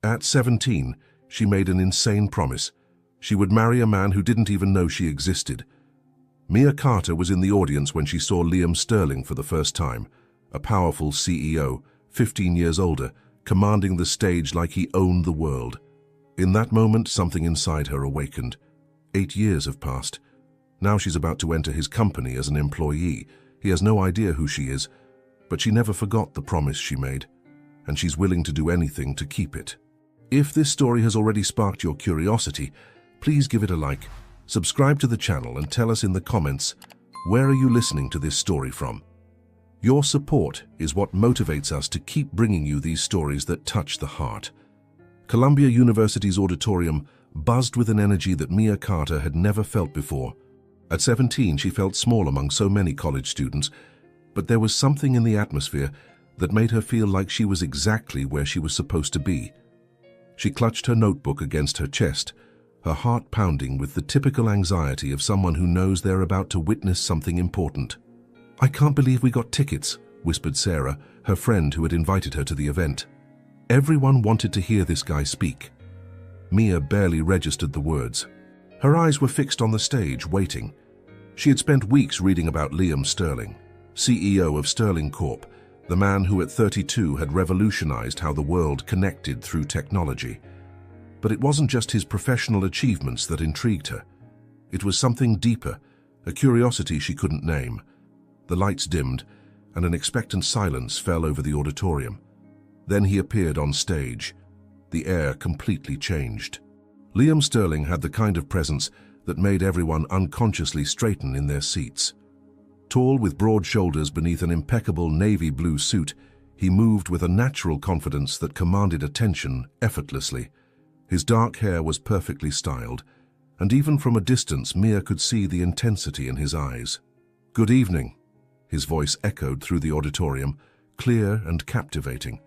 At 17, she made an insane promise. She would marry a man who didn't even know she existed. Mia Carter was in the audience when she saw Liam Sterling for the first time, a powerful CEO, 15 years older, commanding the stage like he owned the world. In that moment, something inside her awakened. 8 years have passed. Now she's about to enter his company as an employee. He has no idea who she is, but she never forgot the promise she made, and she's willing to do anything to keep it. If this story has already sparked your curiosity, please give it a like, subscribe to the channel, and tell us in the comments, where are you listening to this story from? Your support is what motivates us to keep bringing you these stories that touch the heart. Columbia University's auditorium buzzed with an energy that Mia Carter had never felt before. At 17, she felt small among so many college students, but there was something in the atmosphere that made her feel like she was exactly where she was supposed to be. She clutched her notebook against her chest, her heart pounding with the typical anxiety of someone who knows they're about to witness something important. "I can't believe we got tickets," whispered Sarah, her friend who had invited her to the event. Everyone wanted to hear this guy speak. Mia barely registered the words. Her eyes were fixed on the stage, waiting. She had spent weeks reading about Liam Sterling, CEO of Sterling Corp., the man who at 32 had revolutionized how the world connected through technology. But it wasn't just his professional achievements that intrigued her. It was something deeper, a curiosity she couldn't name. The lights dimmed, and an expectant silence fell over the auditorium. Then he appeared on stage. The air completely changed. Liam Sterling had the kind of presence that made everyone unconsciously straighten in their seats. Tall with broad shoulders beneath an impeccable navy blue suit, he moved with a natural confidence that commanded attention effortlessly. His dark hair was perfectly styled, and even from a distance Mia could see the intensity in his eyes. "Good evening," his voice echoed through the auditorium, clear and captivating.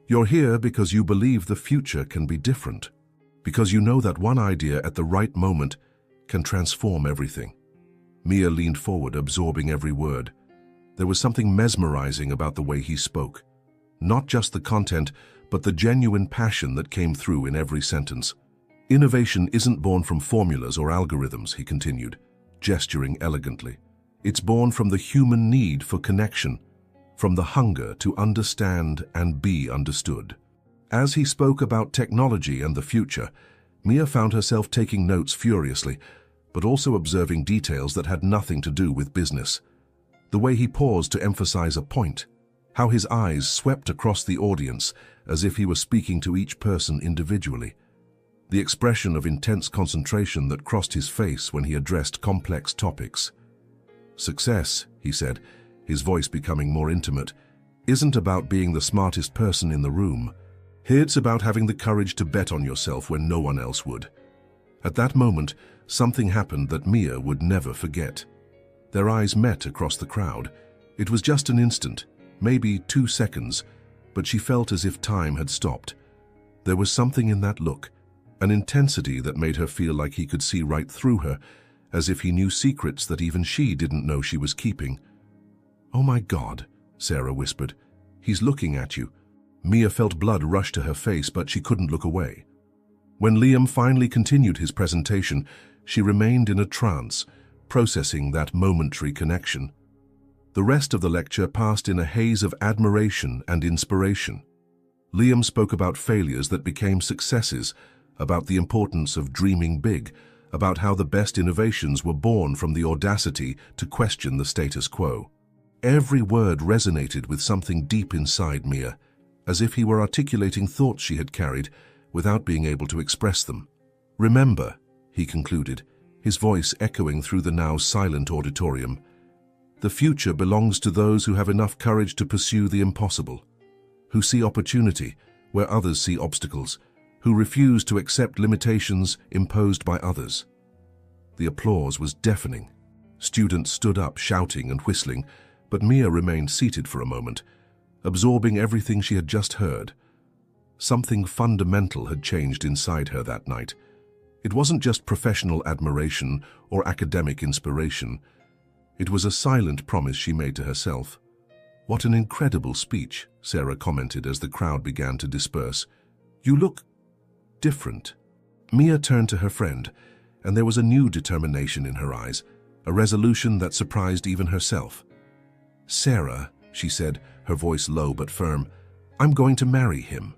"You're here because you believe the future can be different, because you know that one idea at the right moment can transform everything." Mia leaned forward, absorbing every word. There was something mesmerizing about the way he spoke. Not just the content, but the genuine passion that came through in every sentence. "Innovation isn't born from formulas or algorithms," he continued, gesturing elegantly. "It's born from the human need for connection, from the hunger to understand and be understood." As he spoke about technology and the future, Mia found herself taking notes furiously, but also observing details that had nothing to do with business. The way he paused to emphasize a point, how his eyes swept across the audience as if he were speaking to each person individually. The expression of intense concentration that crossed his face when he addressed complex topics. "Success," he said, his voice becoming more intimate, "isn't about being the smartest person in the room. It's about having the courage to bet on yourself when no one else would." At that moment, something happened that Mia would never forget. Their eyes met across the crowd. It was just an instant, maybe 2 seconds, but she felt as if time had stopped. There was something in that look, an intensity that made her feel like he could see right through her, as if he knew secrets that even she didn't know she was keeping. "Oh my God," Sarah whispered. "He's looking at you." Mia felt blood rush to her face, but she couldn't look away. When Liam finally continued his presentation, she remained in a trance, processing that momentary connection. The rest of the lecture passed in a haze of admiration and inspiration. Liam spoke about failures that became successes, about the importance of dreaming big, about how the best innovations were born from the audacity to question the status quo. Every word resonated with something deep inside Mia, as if he were articulating thoughts she had carried without being able to express them. "Remember," he concluded, his voice echoing through the now silent auditorium, "the future belongs to those who have enough courage to pursue the impossible, who see opportunity where others see obstacles, who refuse to accept limitations imposed by others." The applause was deafening. Students stood up, shouting and whistling, but Mia remained seated for a moment, absorbing everything she had just heard. Something fundamental had changed inside her that night. It wasn't just professional admiration or academic inspiration. It was a silent promise she made to herself. "What an incredible speech," Sarah commented as the crowd began to disperse. "You look different. Mia turned to her friend, and there was a new determination in her eyes, a resolution that surprised even herself. "Sarah," she said, her voice low but firm, "I'm going to marry him."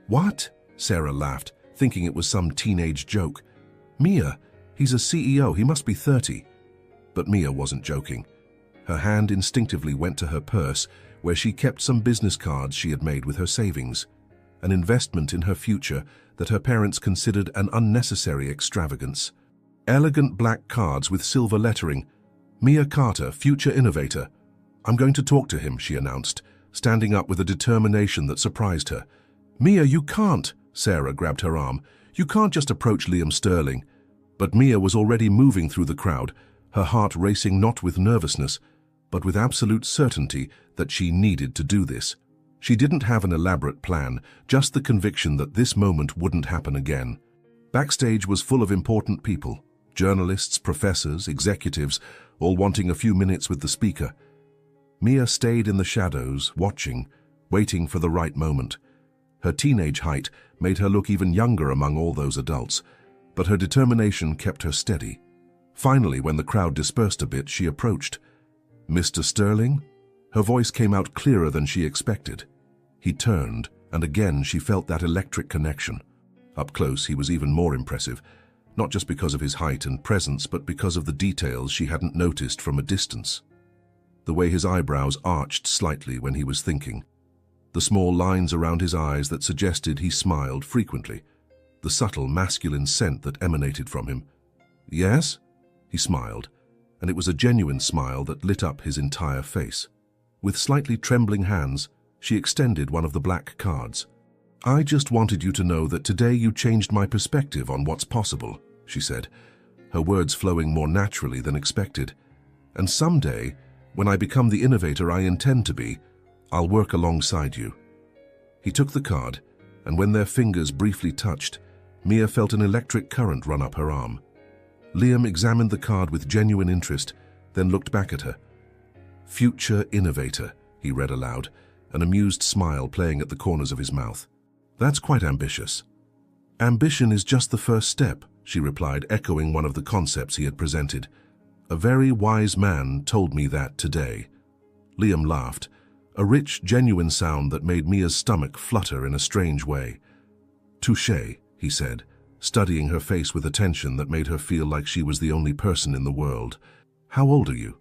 "What?" Sarah laughed, thinking it was some teenage joke. "Mia, he's a CEO, he must be 30. But Mia wasn't joking. Her hand instinctively went to her purse, where she kept some business cards she had made with her savings, an investment in her future that her parents considered an unnecessary extravagance. Elegant black cards with silver lettering, "Mia Carter, future innovator." "I'm going to talk to him," she announced, standing up with a determination that surprised her. "Mia, you can't!" Sarah grabbed her arm. "You can't just approach Liam Sterling." But Mia was already moving through the crowd, her heart racing not with nervousness, but with absolute certainty that she needed to do this. She didn't have an elaborate plan, just the conviction that this moment wouldn't happen again. Backstage was full of important people, journalists, professors, executives, all wanting a few minutes with the speaker. Mia stayed in the shadows, watching, waiting for the right moment. Her teenage height made her look even younger among all those adults, but her determination kept her steady. Finally, when the crowd dispersed a bit, she approached. "Mr. Sterling?" Her voice came out clearer than she expected. He turned, and again she felt that electric connection. Up close, he was even more impressive, not just because of his height and presence, but because of the details she hadn't noticed from a distance. The way his eyebrows arched slightly when he was thinking, the small lines around his eyes that suggested he smiled frequently, the subtle masculine scent that emanated from him. "Yes?" He smiled, and it was a genuine smile that lit up his entire face. With slightly trembling hands, she extended one of the black cards. "I just wanted you to know that today you changed my perspective on what's possible," she said, her words flowing more naturally than expected. "And someday, when I become the innovator I intend to be, I'll work alongside you." He took the card, and when their fingers briefly touched, Mia felt an electric current run up her arm. Liam examined the card with genuine interest, then looked back at her. "Future innovator," he read aloud, an amused smile playing at the corners of his mouth. "That's quite ambitious." "Ambition is just the first step," she replied, echoing one of the concepts he had presented. "A very wise man told me that today." Liam laughed, a rich, genuine sound that made Mia's stomach flutter in a strange way. "Touché," he said, studying her face with attention that made her feel like she was the only person in the world. "How old are you?"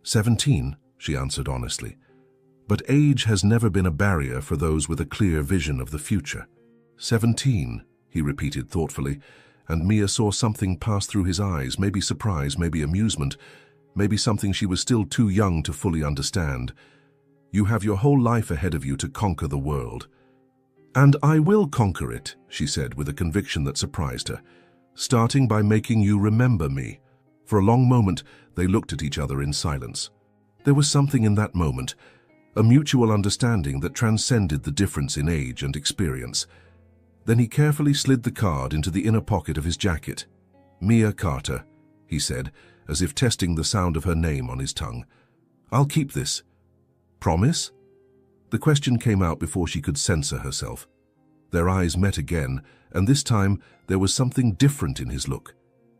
17, she answered honestly. "But age has never been a barrier for those with a clear vision of the future." 17, he repeated thoughtfully, and Mia saw something pass through his eyes, maybe surprise, maybe amusement, maybe something she was still too young to fully understand. "You have your whole life ahead of you to conquer the world." "And I will conquer it," she said with a conviction that surprised her, "starting by making you remember me." For a long moment, they looked at each other in silence. There was something in that moment, a mutual understanding that transcended the difference in age and experience. Then he carefully slid the card into the inner pocket of his jacket. "Mia Carter," he said, as if testing the sound of her name on his tongue. "I'll keep this. Promise?" The question came out before she could censor herself. Their eyes met again, and this time there was something different in his look,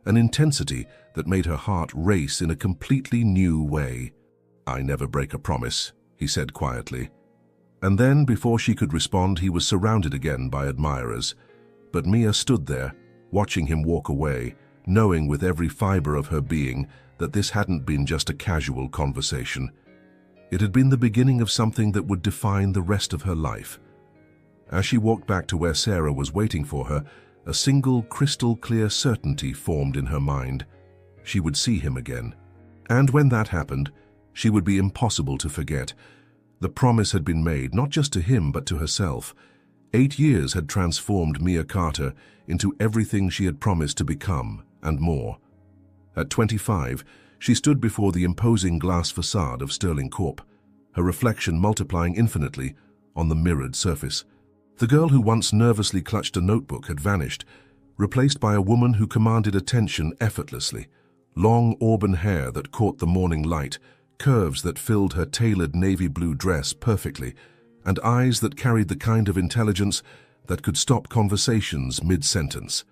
an intensity that made her heart race in a completely new way. "I never break a promise," he said quietly. And then, before she could respond, he was surrounded again by admirers. But Mia stood there, watching him walk away, knowing with every fiber of her being that this hadn't been just a casual conversation. It had been the beginning of something that would define the rest of her life. As she walked back to where Sarah was waiting for her, a single crystal-clear certainty formed in her mind. She would see him again. And when that happened, she would be impossible to forget. The promise had been made, not just to him, but to herself. 8 years had transformed Mia Carter into everything she had promised to become, and more. At 25, she stood before the imposing glass facade of Sterling Corp., her reflection multiplying infinitely on the mirrored surface. The girl who once nervously clutched a notebook had vanished, replaced by a woman who commanded attention effortlessly. Long auburn hair that caught the morning light, curves that filled her tailored navy blue dress perfectly, and eyes that carried the kind of intelligence that could stop conversations mid-sentence.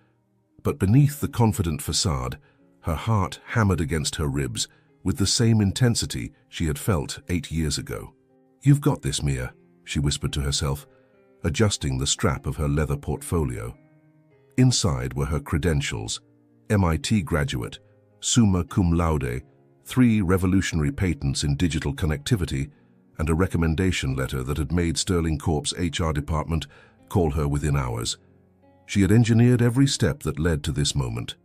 But beneath the confident facade, her heart hammered against her ribs with the same intensity she had felt 8 years ago. "You've got this, Mia," she whispered to herself, adjusting the strap of her leather portfolio. Inside were her credentials: MIT graduate, summa cum laude, 3 revolutionary patents in digital connectivity, and a recommendation letter that had made Sterling Corp's HR department call her within hours. She had engineered every step that led to this moment.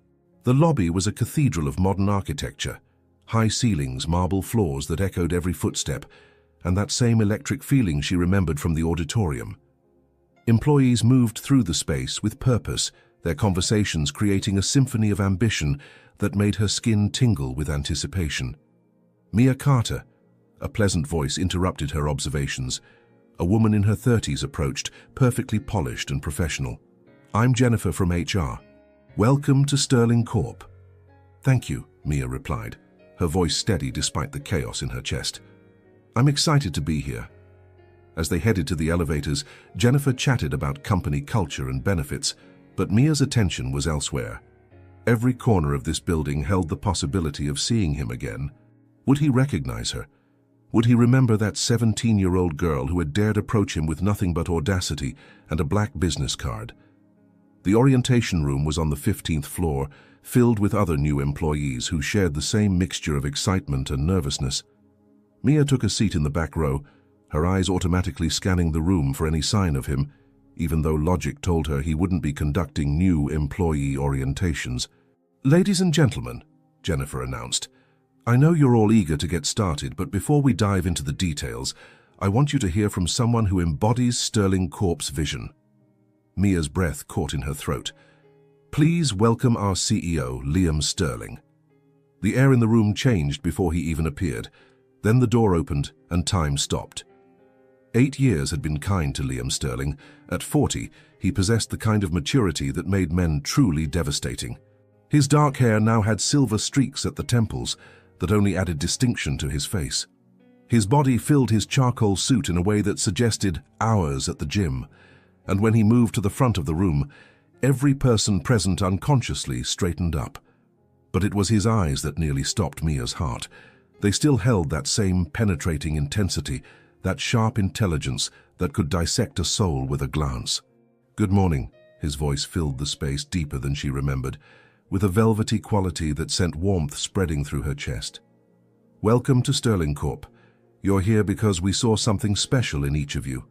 The lobby was a cathedral of modern architecture, high ceilings, marble floors that echoed every footstep, and that same electric feeling she remembered from the auditorium. Employees moved through the space with purpose, their conversations creating a symphony of ambition that made her skin tingle with anticipation. "Mia Carter," a pleasant voice interrupted her observations. A woman in her 30s approached, perfectly polished and professional. "I'm Jennifer from HR. Welcome to Sterling Corp." "Thank you," Mia replied, her voice steady despite the chaos in her chest. "I'm excited to be here." As they headed to the elevators, Jennifer chatted about company culture and benefits, but Mia's attention was elsewhere. Every corner of this building held the possibility of seeing him again. Would he recognize her? Would he remember that 17-year-old girl who had dared approach him with nothing but audacity and a black business card? The orientation room was on the 15th floor, filled with other new employees who shared the same mixture of excitement and nervousness. Mia took a seat in the back row, her eyes automatically scanning the room for any sign of him, even though logic told her he wouldn't be conducting new employee orientations. "Ladies and gentlemen," Jennifer announced, "I know you're all eager to get started, but before we dive into the details, I want you to hear from someone who embodies Sterling Corp's vision." Mia's breath caught in her throat. "Please welcome our CEO, Liam Sterling." The air in the room changed before he even appeared. Then the door opened and time stopped. 8 years had been kind to Liam Sterling. At 40, he possessed the kind of maturity that made men truly devastating. His dark hair now had silver streaks at the temples that only added distinction to his face. His body filled his charcoal suit in a way that suggested hours at the gym, and when he moved to the front of the room, every person present unconsciously straightened up. But it was his eyes that nearly stopped Mia's heart. They still held that same penetrating intensity, that sharp intelligence that could dissect a soul with a glance. "Good morning," his voice filled the space deeper than she remembered, with a velvety quality that sent warmth spreading through her chest. "Welcome to Sterling Corp. You're here because we saw something special in each of you."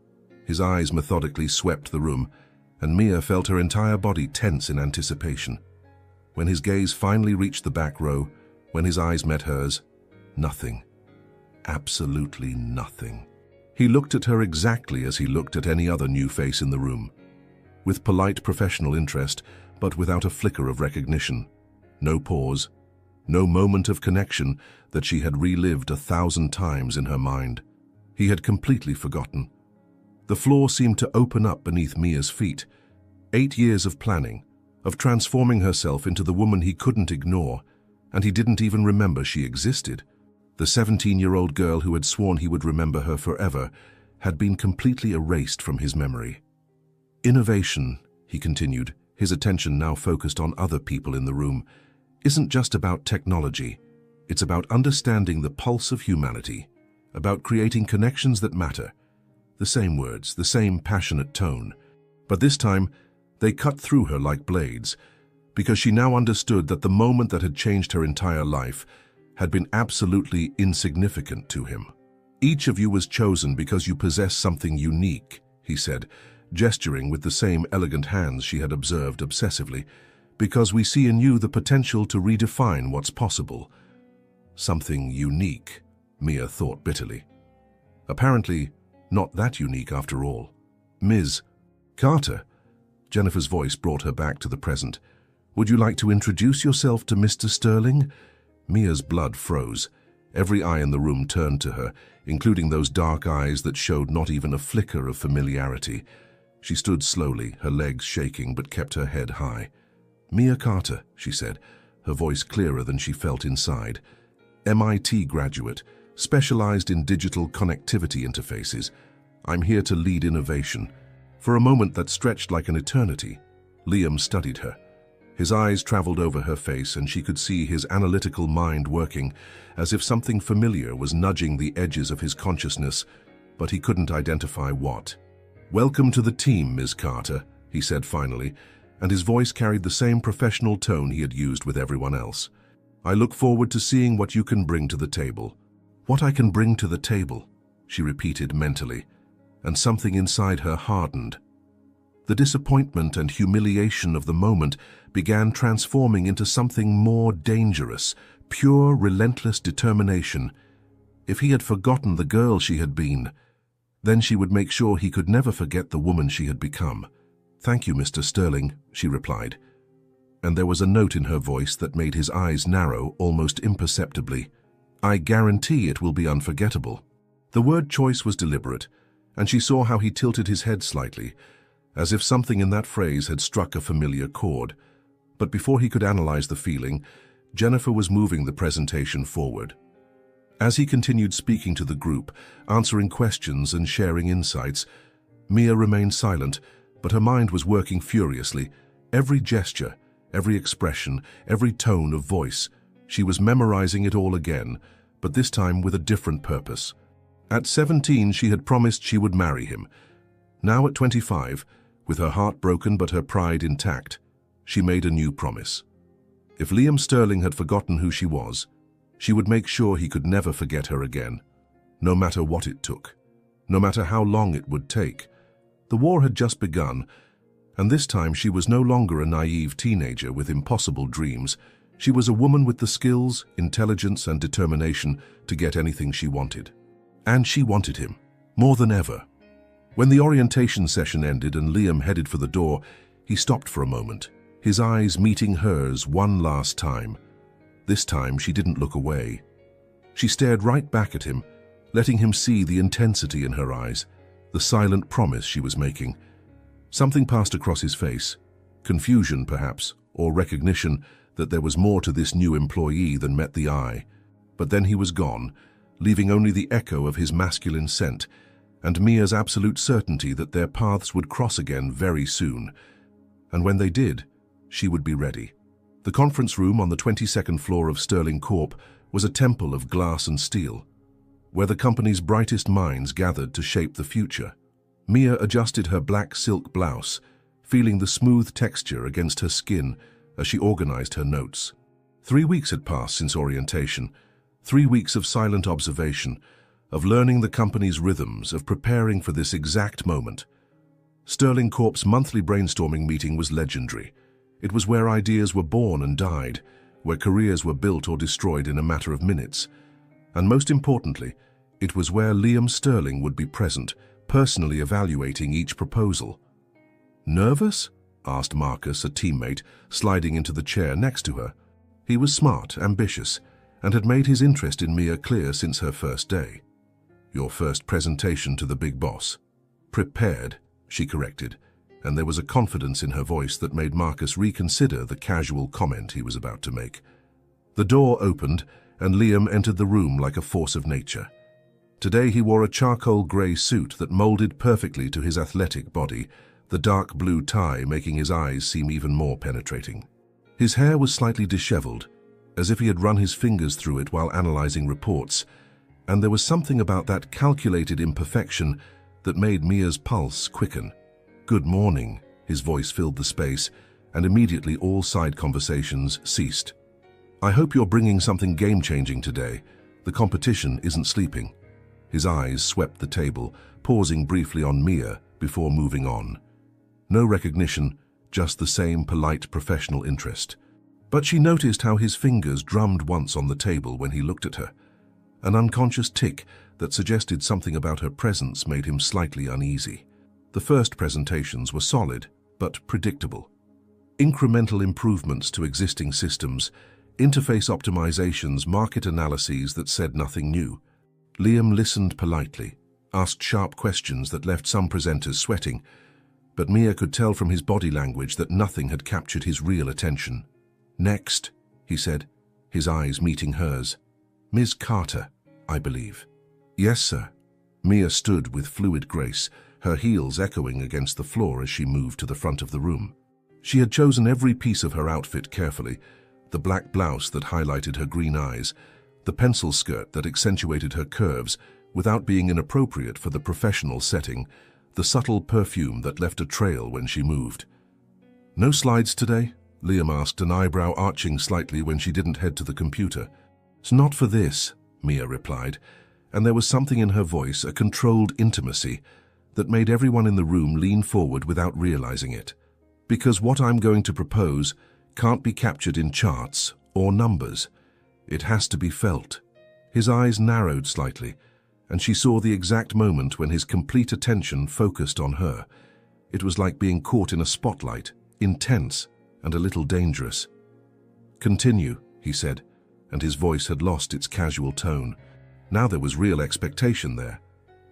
His eyes methodically swept the room, and Mia felt her entire body tense in anticipation. When his gaze finally reached the back row, when his eyes met hers, nothing. Absolutely nothing. He looked at her exactly as he looked at any other new face in the room, with polite professional interest, but without a flicker of recognition. No pause, no moment of connection that she had relived 1,000 times in her mind. He had completely forgotten. The floor seemed to open up beneath Mia's feet. 8 years of planning, of transforming herself into the woman he couldn't ignore, and he didn't even remember she existed. The 17-year-old girl who had sworn he would remember her forever had been completely erased from his memory. "Innovation," he continued, his attention now focused on other people in the room, "isn't just about technology. It's about understanding the pulse of humanity, about creating connections that matter." The same words, the same passionate tone. But this time, they cut through her like blades, because she now understood that the moment that had changed her entire life had been absolutely insignificant to him. "Each of you was chosen because you possess something unique," he said, gesturing with the same elegant hands she had observed obsessively, "because we see in you the potential to redefine what's possible." Something unique, Mia thought bitterly. Apparently, not that unique after all. "Ms. Carter," Jennifer's voice brought her back to the present. "Would you like to introduce yourself to Mr. Sterling?" Mia's blood froze. Every eye in the room turned to her, including those dark eyes that showed not even a flicker of familiarity. She stood slowly, her legs shaking, but kept her head high. "Mia Carter," she said, her voice clearer than she felt inside. "MIT graduate, specialized in digital connectivity interfaces. I'm here to lead innovation." For a moment that stretched like an eternity, Liam studied her. His eyes traveled over her face, and she could see his analytical mind working, as if something familiar was nudging the edges of his consciousness, but he couldn't identify what. "Welcome to the team, Ms. Carter," he said finally, and his voice carried the same professional tone he had used with everyone else. "I look forward to seeing what you can bring to the table." "What I can bring to the table," she repeated mentally, and something inside her hardened. The disappointment and humiliation of the moment began transforming into something more dangerous, pure, relentless determination. If he had forgotten the girl she had been, then she would make sure he could never forget the woman she had become. "Thank you, Mr. Sterling," she replied, and there was a note in her voice that made his eyes narrow almost imperceptibly. "I guarantee it will be unforgettable." The word choice was deliberate, and she saw how he tilted his head slightly, as if something in that phrase had struck a familiar chord. But before he could analyze the feeling, Jennifer was moving the presentation forward. As he continued speaking to the group, answering questions and sharing insights, Mia remained silent, but her mind was working furiously. Every gesture, every expression, every tone of voice, she was memorizing it all again, but this time with a different purpose. At 17, she had promised she would marry him. Now at 25, with her heart broken but her pride intact, she made a new promise. If Liam Sterling had forgotten who she was, she would make sure he could never forget her again, no matter what it took, no matter how long it would take. The war had just begun, and this time she was no longer a naive teenager with impossible dreams. She was a woman with the skills, intelligence, and determination to get anything she wanted. And she wanted him, more than ever. When the orientation session ended and Liam headed for the door, he stopped for a moment, his eyes meeting hers one last time. This time she didn't look away. She stared right back at him, letting him see the intensity in her eyes, the silent promise she was making. Something passed across his face, confusion perhaps, or recognition that there was more to this new employee than met the eye. But then he was gone, leaving only the echo of his masculine scent, and Mia's absolute certainty that their paths would cross again very soon. And when they did, she would be ready. The conference room on the 22nd floor of Sterling Corp was a temple of glass and steel, where the company's brightest minds gathered to shape the future. Mia adjusted her black silk blouse, feeling the smooth texture against her skin as she organized her notes. 3 weeks had passed since orientation, 3 weeks of silent observation, of learning the company's rhythms, of preparing for this exact moment. Sterling Corp's monthly brainstorming meeting was legendary. It was where ideas were born and died, where careers were built or destroyed in a matter of minutes. And most importantly, it was where Liam Sterling would be present, personally evaluating each proposal. "Nervous?" asked Marcus, a teammate, sliding into the chair next to her. He was smart, ambitious, and had made his interest in Mia clear since her first day. "Your first presentation to the big boss." "Prepared," she corrected, and there was a confidence in her voice that made Marcus reconsider the casual comment he was about to make. The door opened, and Liam entered the room like a force of nature. Today he wore a charcoal grey suit that molded perfectly to his athletic body, the dark blue tie making his eyes seem even more penetrating. His hair was slightly disheveled, as if he had run his fingers through it while analyzing reports, and there was something about that calculated imperfection that made Mia's pulse quicken. "Good morning," his voice filled the space, and immediately all side conversations ceased. "I hope you're bringing something game-changing today. The competition isn't sleeping." His eyes swept the table, pausing briefly on Mia before moving on. No recognition, just the same polite professional interest. But she noticed how his fingers drummed once on the table when he looked at her. An unconscious tick that suggested something about her presence made him slightly uneasy. The first presentations were solid, but predictable. Incremental improvements to existing systems, interface optimizations, market analyses that said nothing new. Liam listened politely, asked sharp questions that left some presenters sweating, but Mia could tell from his body language that nothing had captured his real attention. "Next," he said, his eyes meeting hers. "Ms. Carter, I believe." "Yes, sir." Mia stood with fluid grace, her heels echoing against the floor as she moved to the front of the room. She had chosen every piece of her outfit carefully: the black blouse that highlighted her green eyes, the pencil skirt that accentuated her curves without being inappropriate for the professional setting, the subtle perfume that left a trail when she moved. "No slides today?" Liam asked, an eyebrow arching slightly when she didn't head to the computer. "It's not for this," Mia replied, and there was something in her voice, a controlled intimacy, that made everyone in the room lean forward without realizing it. "Because what I'm going to propose can't be captured in charts or numbers. It has to be felt." His eyes narrowed slightly, and she saw the exact moment when his complete attention focused on her. It was like being caught in a spotlight, intense and a little dangerous. "Continue," he said, and his voice had lost its casual tone. Now there was real expectation there.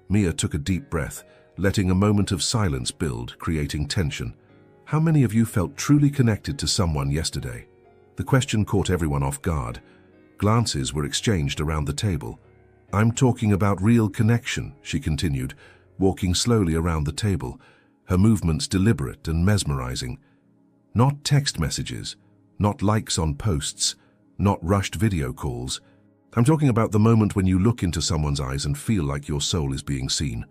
Mia took a deep breath, letting a moment of silence build, creating tension. "How many of you felt truly connected to someone yesterday?" The question caught everyone off guard. Glances were exchanged around the table. "I'm talking about real connection," she continued, walking slowly around the table, her movements deliberate and mesmerizing. "Not text messages, not likes on posts, not rushed video calls. I'm talking about the moment when you look into someone's eyes and feel like your soul is being seen."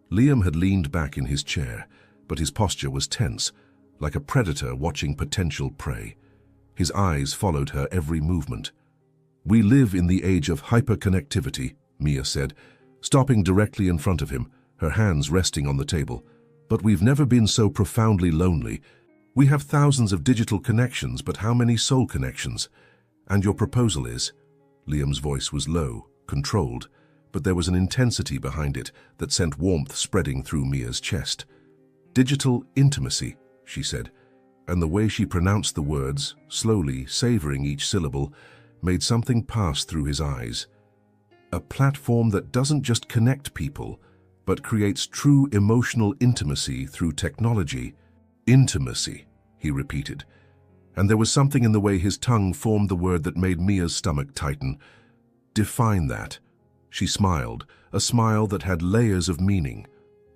Liam had leaned back in his chair, but his posture was tense, like a predator watching potential prey. His eyes followed her every movement. "We live in the age of hyperconnectivity," Mia said, stopping directly in front of him, her hands resting on the table. "But we've never been so profoundly lonely. We have thousands of digital connections, but how many soul connections? And your proposal is—" Liam's voice was low, controlled, but there was an intensity behind it that sent warmth spreading through Mia's chest. "Digital intimacy," she said, and the way she pronounced the words, slowly savoring each syllable, made something pass through his eyes. "A platform that doesn't just connect people, but creates true emotional intimacy through technology." "Intimacy," he repeated, and there was something in the way his tongue formed the word that made Mia's stomach tighten. "Define that." She smiled, a smile that had layers of meaning.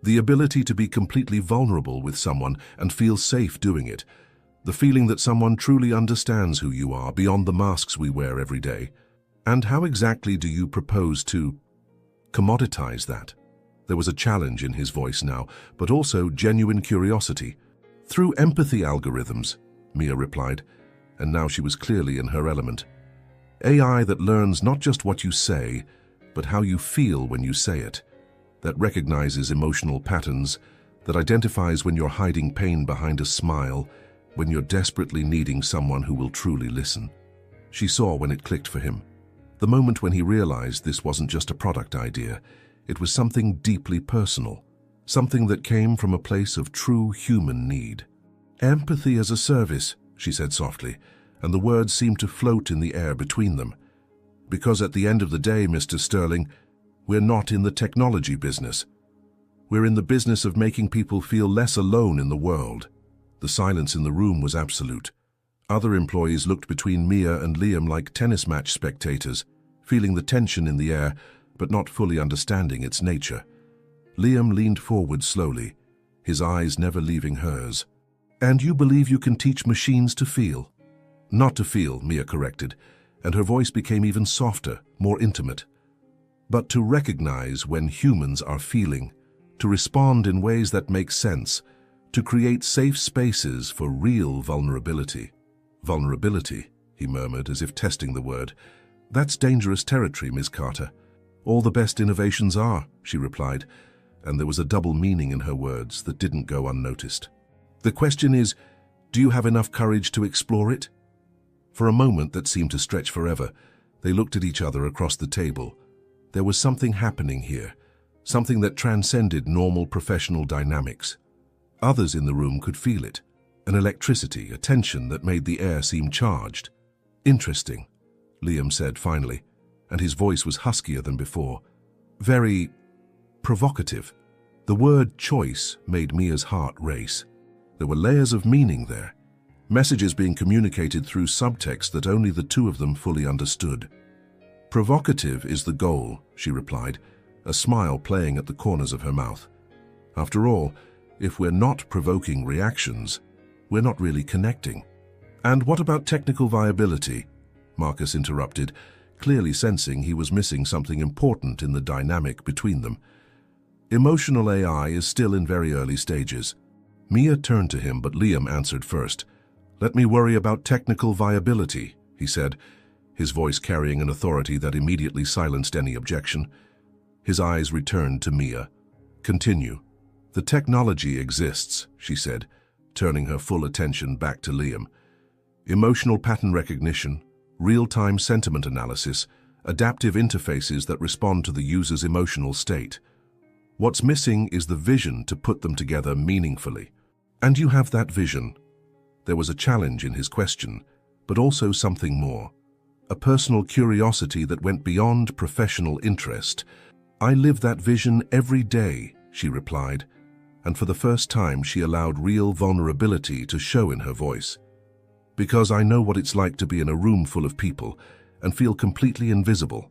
The ability to be completely vulnerable with someone and feel safe doing it. The feeling that someone truly understands who you are beyond the masks we wear every day. "And how exactly do you propose to commoditize that?" There was a challenge in his voice now, but also genuine curiosity. "Through empathy algorithms," Mia replied, and now she was clearly in her element. "AI that learns not just what you say, but how you feel when you say it, that recognizes emotional patterns, that identifies when you're hiding pain behind a smile, when you're desperately needing someone who will truly listen." She saw when it clicked for him. The moment when he realized this wasn't just a product idea, it was something deeply personal, something that came from a place of true human need. "Empathy as a service," she said softly, and the words seemed to float in the air between them. "Because at the end of the day, Mr. Sterling, we're not in the technology business. We're in the business of making people feel less alone in the world." The silence in the room was absolute. Other employees looked between Mia and Liam like tennis match spectators, feeling the tension in the air, but not fully understanding its nature. Liam leaned forward slowly, his eyes never leaving hers. "And you believe you can teach machines to feel?" "Not to feel," Mia corrected, and her voice became even softer, more intimate. "But to recognize when humans are feeling, to respond in ways that make sense, to create safe spaces for real vulnerability." "Vulnerability," he murmured, as if testing the word. "That's dangerous territory, Ms. Carter." "All the best innovations are," she replied, and there was a double meaning in her words that didn't go unnoticed. "The question is, do you have enough courage to explore it?" For a moment that seemed to stretch forever, they looked at each other across the table. There was something happening here, something that transcended normal professional dynamics. Others in the room could feel it, an electricity, a tension that made the air seem charged. "Interesting," Liam said finally, and his voice was huskier than before. "Very provocative." The word choice made Mia's heart race. There were layers of meaning there, messages being communicated through subtext that only the two of them fully understood. "Provocative is the goal," she replied, a smile playing at the corners of her mouth. After all, if we're not provoking reactions, we're not really connecting. And what about technical viability? Marcus interrupted, clearly sensing he was missing something important in the dynamic between them. Emotional AI is still in very early stages. Mia turned to him, but Liam answered first. "Let me worry about technical viability," he said, his voice carrying an authority that immediately silenced any objection. His eyes returned to Mia. "Continue." "The technology exists," she said, turning her full attention back to Liam. "Emotional pattern recognition, real-time sentiment analysis, adaptive interfaces that respond to the user's emotional state. What's missing is the vision to put them together meaningfully. And you have that vision." There was a challenge in his question, but also something more. A personal curiosity that went beyond professional interest. "I live that vision every day," she replied, and for the first time she allowed real vulnerability to show in her voice. "Because I know what it's like to be in a room full of people and feel completely invisible.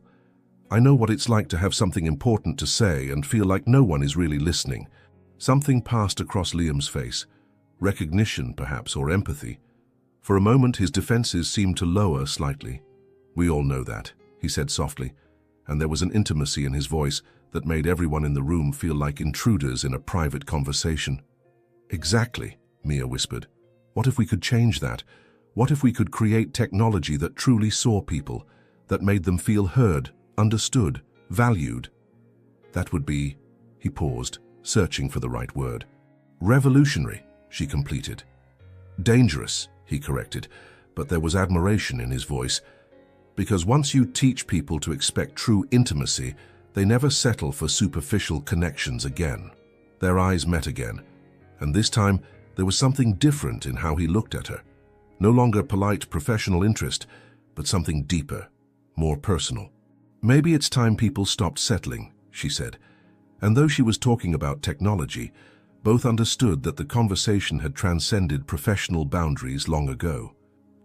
I know what it's like to have something important to say and feel like no one is really listening." Something passed across Liam's face. Recognition, perhaps, or empathy. For a moment, his defenses seemed to lower slightly. "We all know that," he said softly, and there was an intimacy in his voice that made everyone in the room feel like intruders in a private conversation. "Exactly," Mia whispered. "What if we could change that? What if we could create technology that truly saw people, that made them feel heard, understood, valued?" "That would be..." He paused, searching for the right word. "Revolutionary," she completed. "Dangerous," he corrected, but there was admiration in his voice. "Because once you teach people to expect true intimacy, they never settle for superficial connections again." Their eyes met again, and this time there was something different in how he looked at her. No longer polite professional interest, but something deeper, more personal. "Maybe it's time people stopped settling," she said, and though she was talking about technology, both understood that the conversation had transcended professional boundaries long ago.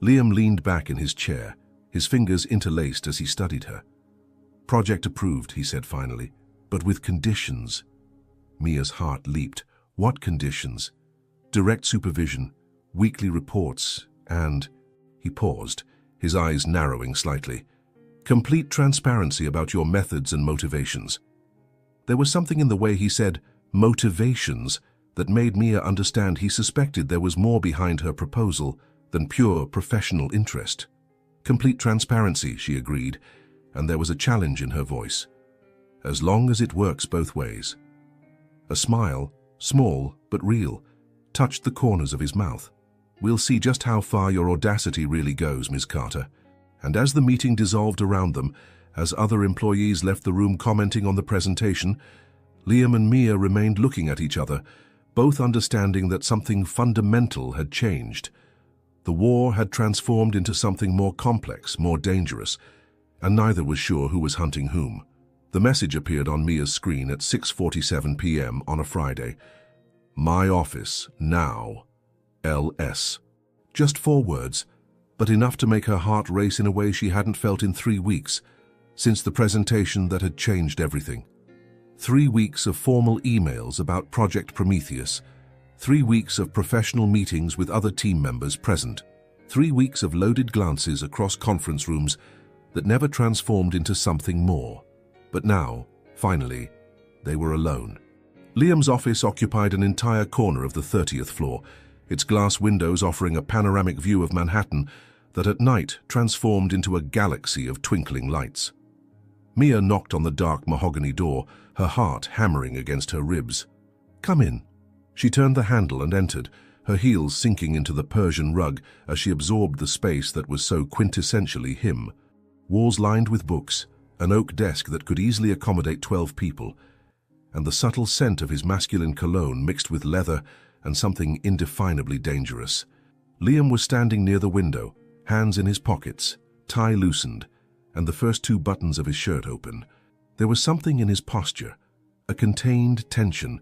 Liam leaned back in his chair, his fingers interlaced as he studied her. "Project approved," he said finally, "but with conditions." Mia's heart leaped. "What conditions?" "Direct supervision, weekly reports, and..." He paused, his eyes narrowing slightly. "Complete transparency about your methods and motivations." There was something in the way he said motivations that made Mia understand he suspected there was more behind her proposal than pure professional interest. "Complete transparency," she agreed, and there was a challenge in her voice. "As long as it works both ways." A smile, small but real, touched the corners of his mouth. "We'll see just how far your audacity really goes, Ms. Carter." And as the meeting dissolved around them, as other employees left the room commenting on the presentation, Liam and Mia remained looking at each other, both understanding that something fundamental had changed. The war had transformed into something more complex, more dangerous, and neither was sure who was hunting whom. The message appeared on Mia's screen at 6:47 p.m. on a Friday. "My office, now. LS." Just 4 words, but enough to make her heart race in a way she hadn't felt in 3 weeks, since the presentation that had changed everything. 3 weeks of formal emails about Project Prometheus, 3 weeks of professional meetings with other team members present, 3 weeks of loaded glances across conference rooms that never transformed into something more. But now, finally, they were alone. Liam's office occupied an entire corner of the 30th floor, its glass windows offering a panoramic view of Manhattan that at night transformed into a galaxy of twinkling lights. Mia knocked on the dark mahogany door, her heart hammering against her ribs. "Come in." She turned the handle and entered, her heels sinking into the Persian rug as she absorbed the space that was so quintessentially him. Walls lined with books, an oak desk that could easily accommodate 12 people, and the subtle scent of his masculine cologne mixed with leather and something indefinably dangerous. Liam was standing near the window, hands in his pockets, tie loosened, and the first 2 buttons of his shirt open. There was something in his posture, a contained tension,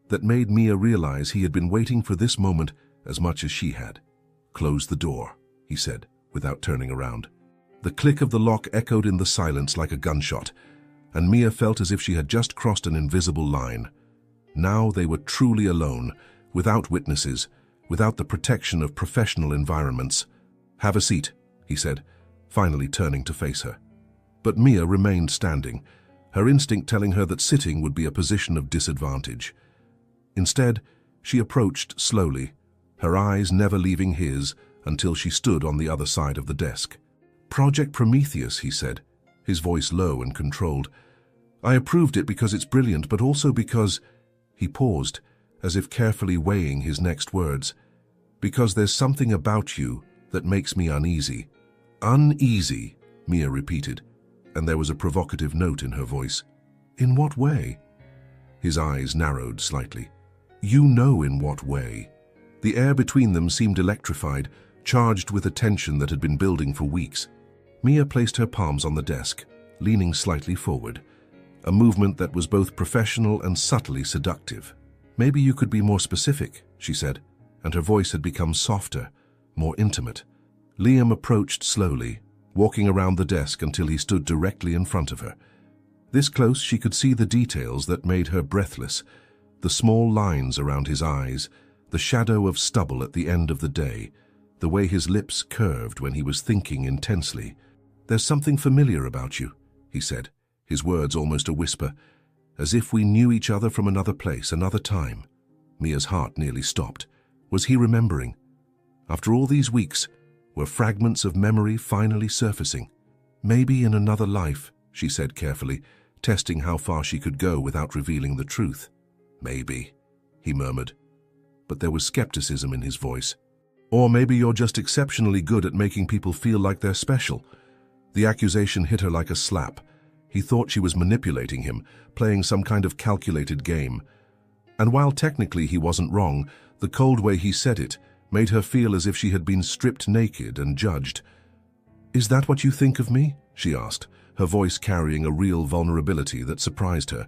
that made Mia realize he had been waiting for this moment as much as she had. "Close the door," he said, without turning around. The click of the lock echoed in the silence like a gunshot, and Mia felt as if she had just crossed an invisible line. Now they were truly alone, without witnesses, without the protection of professional environments. "Have a seat," he said, finally turning to face her. But Mia remained standing, her instinct telling her that sitting would be a position of disadvantage. Instead, she approached slowly, her eyes never leaving his until she stood on the other side of the desk. "Project Prometheus," he said, his voice low and controlled. "I approved it because it's brilliant, but also because—" He paused, as if carefully weighing his next words. "Because there's something about you that makes me uneasy." "Uneasy," Mia repeated, and there was a provocative note in her voice. "In what way?" His eyes narrowed slightly. "You know in what way." The air between them seemed electrified, charged with a tension that had been building for weeks. Mia placed her palms on the desk, leaning slightly forward, a movement that was both professional and subtly seductive. "Maybe you could be more specific," she said, and her voice had become softer, more intimate. Liam approached slowly, walking around the desk until he stood directly in front of her. This close, she could see the details that made her breathless, the small lines around his eyes, the shadow of stubble at the end of the day, the way his lips curved when he was thinking intensely. "There's something familiar about you," he said, his words almost a whisper, "as if we knew each other from another place, another time." Mia's heart nearly stopped. Was he remembering? After all these weeks, were fragments of memory finally surfacing? "Maybe in another life," she said carefully, testing how far she could go without revealing the truth. "Maybe," he murmured, but there was skepticism in his voice. "Or maybe you're just exceptionally good at making people feel like they're special." The accusation hit her like a slap. He thought she was manipulating him, playing some kind of calculated game. And while technically he wasn't wrong, the cold way he said it made her feel as if she had been stripped naked and judged. "Is that what you think of me?" she asked, her voice carrying a real vulnerability that surprised her.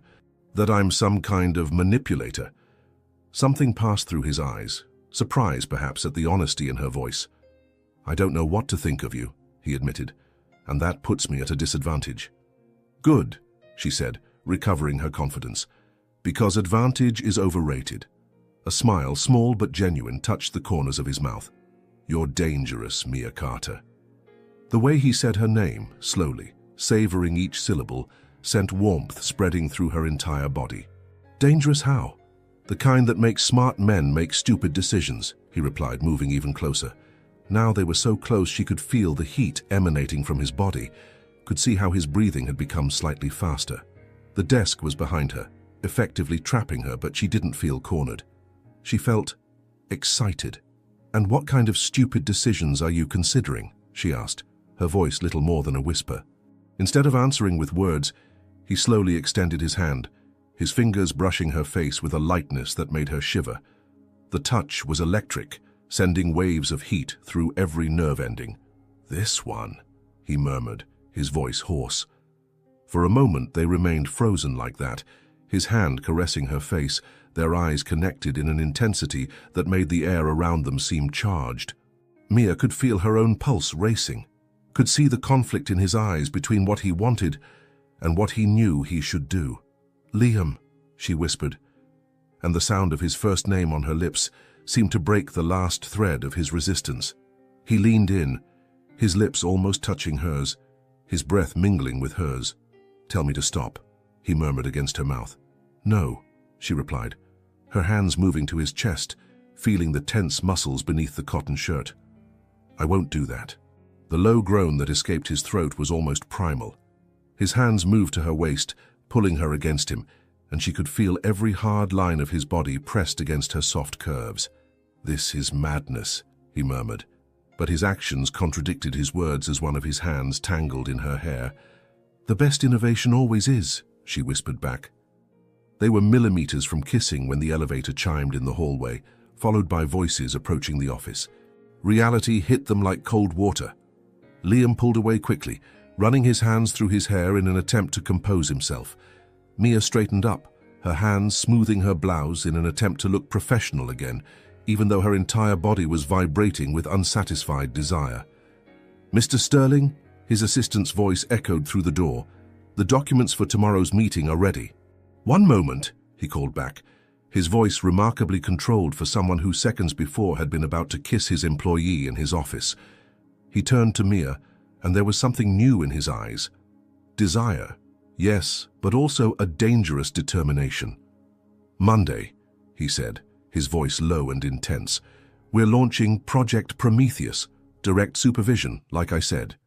"That I'm some kind of manipulator?" Something passed through his eyes, surprise perhaps at the honesty in her voice. "I don't know what to think of you," he admitted, "and that puts me at a disadvantage." "Good," she said, recovering her confidence, "because advantage is overrated." A smile, small but genuine, touched the corners of his mouth. "You're dangerous, Mia Carter." The way he said her name, slowly, savoring each syllable, sent warmth spreading through her entire body. "Dangerous how?" "The kind that makes smart men make stupid decisions," he replied, moving even closer. Now they were so close she could feel the heat emanating from his body, could see how his breathing had become slightly faster. The desk was behind her, effectively trapping her, but she didn't feel cornered. She felt excited. "And what kind of stupid decisions are you considering?" she asked, her voice little more than a whisper. Instead of answering with words, he slowly extended his hand, his fingers brushing her face with a lightness that made her shiver. The touch was electric, sending waves of heat through every nerve ending. "This one," he murmured, his voice hoarse. For a moment they remained frozen like that, his hand caressing her face, their eyes connected in an intensity that made the air around them seem charged. Mia could feel her own pulse racing, could see the conflict in his eyes between what he wanted and what he knew he should do. "Liam," she whispered, and the sound of his first name on her lips seemed to break the last thread of his resistance. He leaned in, his lips almost touching hers, his breath mingling with hers. "Tell me to stop," he murmured against her mouth. "No," she replied, her hands moving to his chest, feeling the tense muscles beneath the cotton shirt. "I won't do that." The low groan that escaped his throat was almost primal. His hands moved to her waist, pulling her against him, and she could feel every hard line of his body pressed against her soft curves. "This is madness," he murmured, but his actions contradicted his words as one of his hands tangled in her hair. "The best innovation always is," she whispered back. They were millimeters from kissing when the elevator chimed in the hallway, followed by voices approaching the office. Reality hit them like cold water. Liam pulled away quickly, running his hands through his hair in an attempt to compose himself. Mia straightened up, her hands smoothing her blouse in an attempt to look professional again, even though her entire body was vibrating with unsatisfied desire. "Mr. Sterling?" His assistant's voice echoed through the door. "The documents for tomorrow's meeting are ready." "One moment," he called back, his voice remarkably controlled for someone who seconds before had been about to kiss his employee in his office. He turned to Mia, and there was something new in his eyes. Desire, yes, but also a dangerous determination. "Monday," he said, his voice low and intense. "We're launching Project Prometheus, direct supervision, like I said."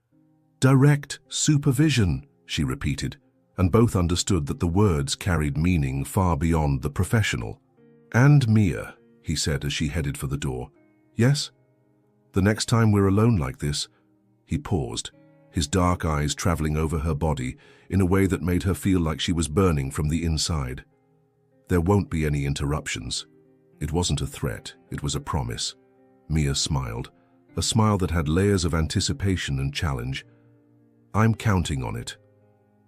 "Direct supervision," she repeated, and both understood that the words carried meaning far beyond the professional. "And Mia," he said as she headed for the door. "Yes? The next time we're alone like this." He paused, his dark eyes traveling over her body in a way that made her feel like she was burning from the inside. "There won't be any interruptions." It wasn't a threat, it was a promise. Mia smiled, a smile that had layers of anticipation and challenge. "I'm counting on it."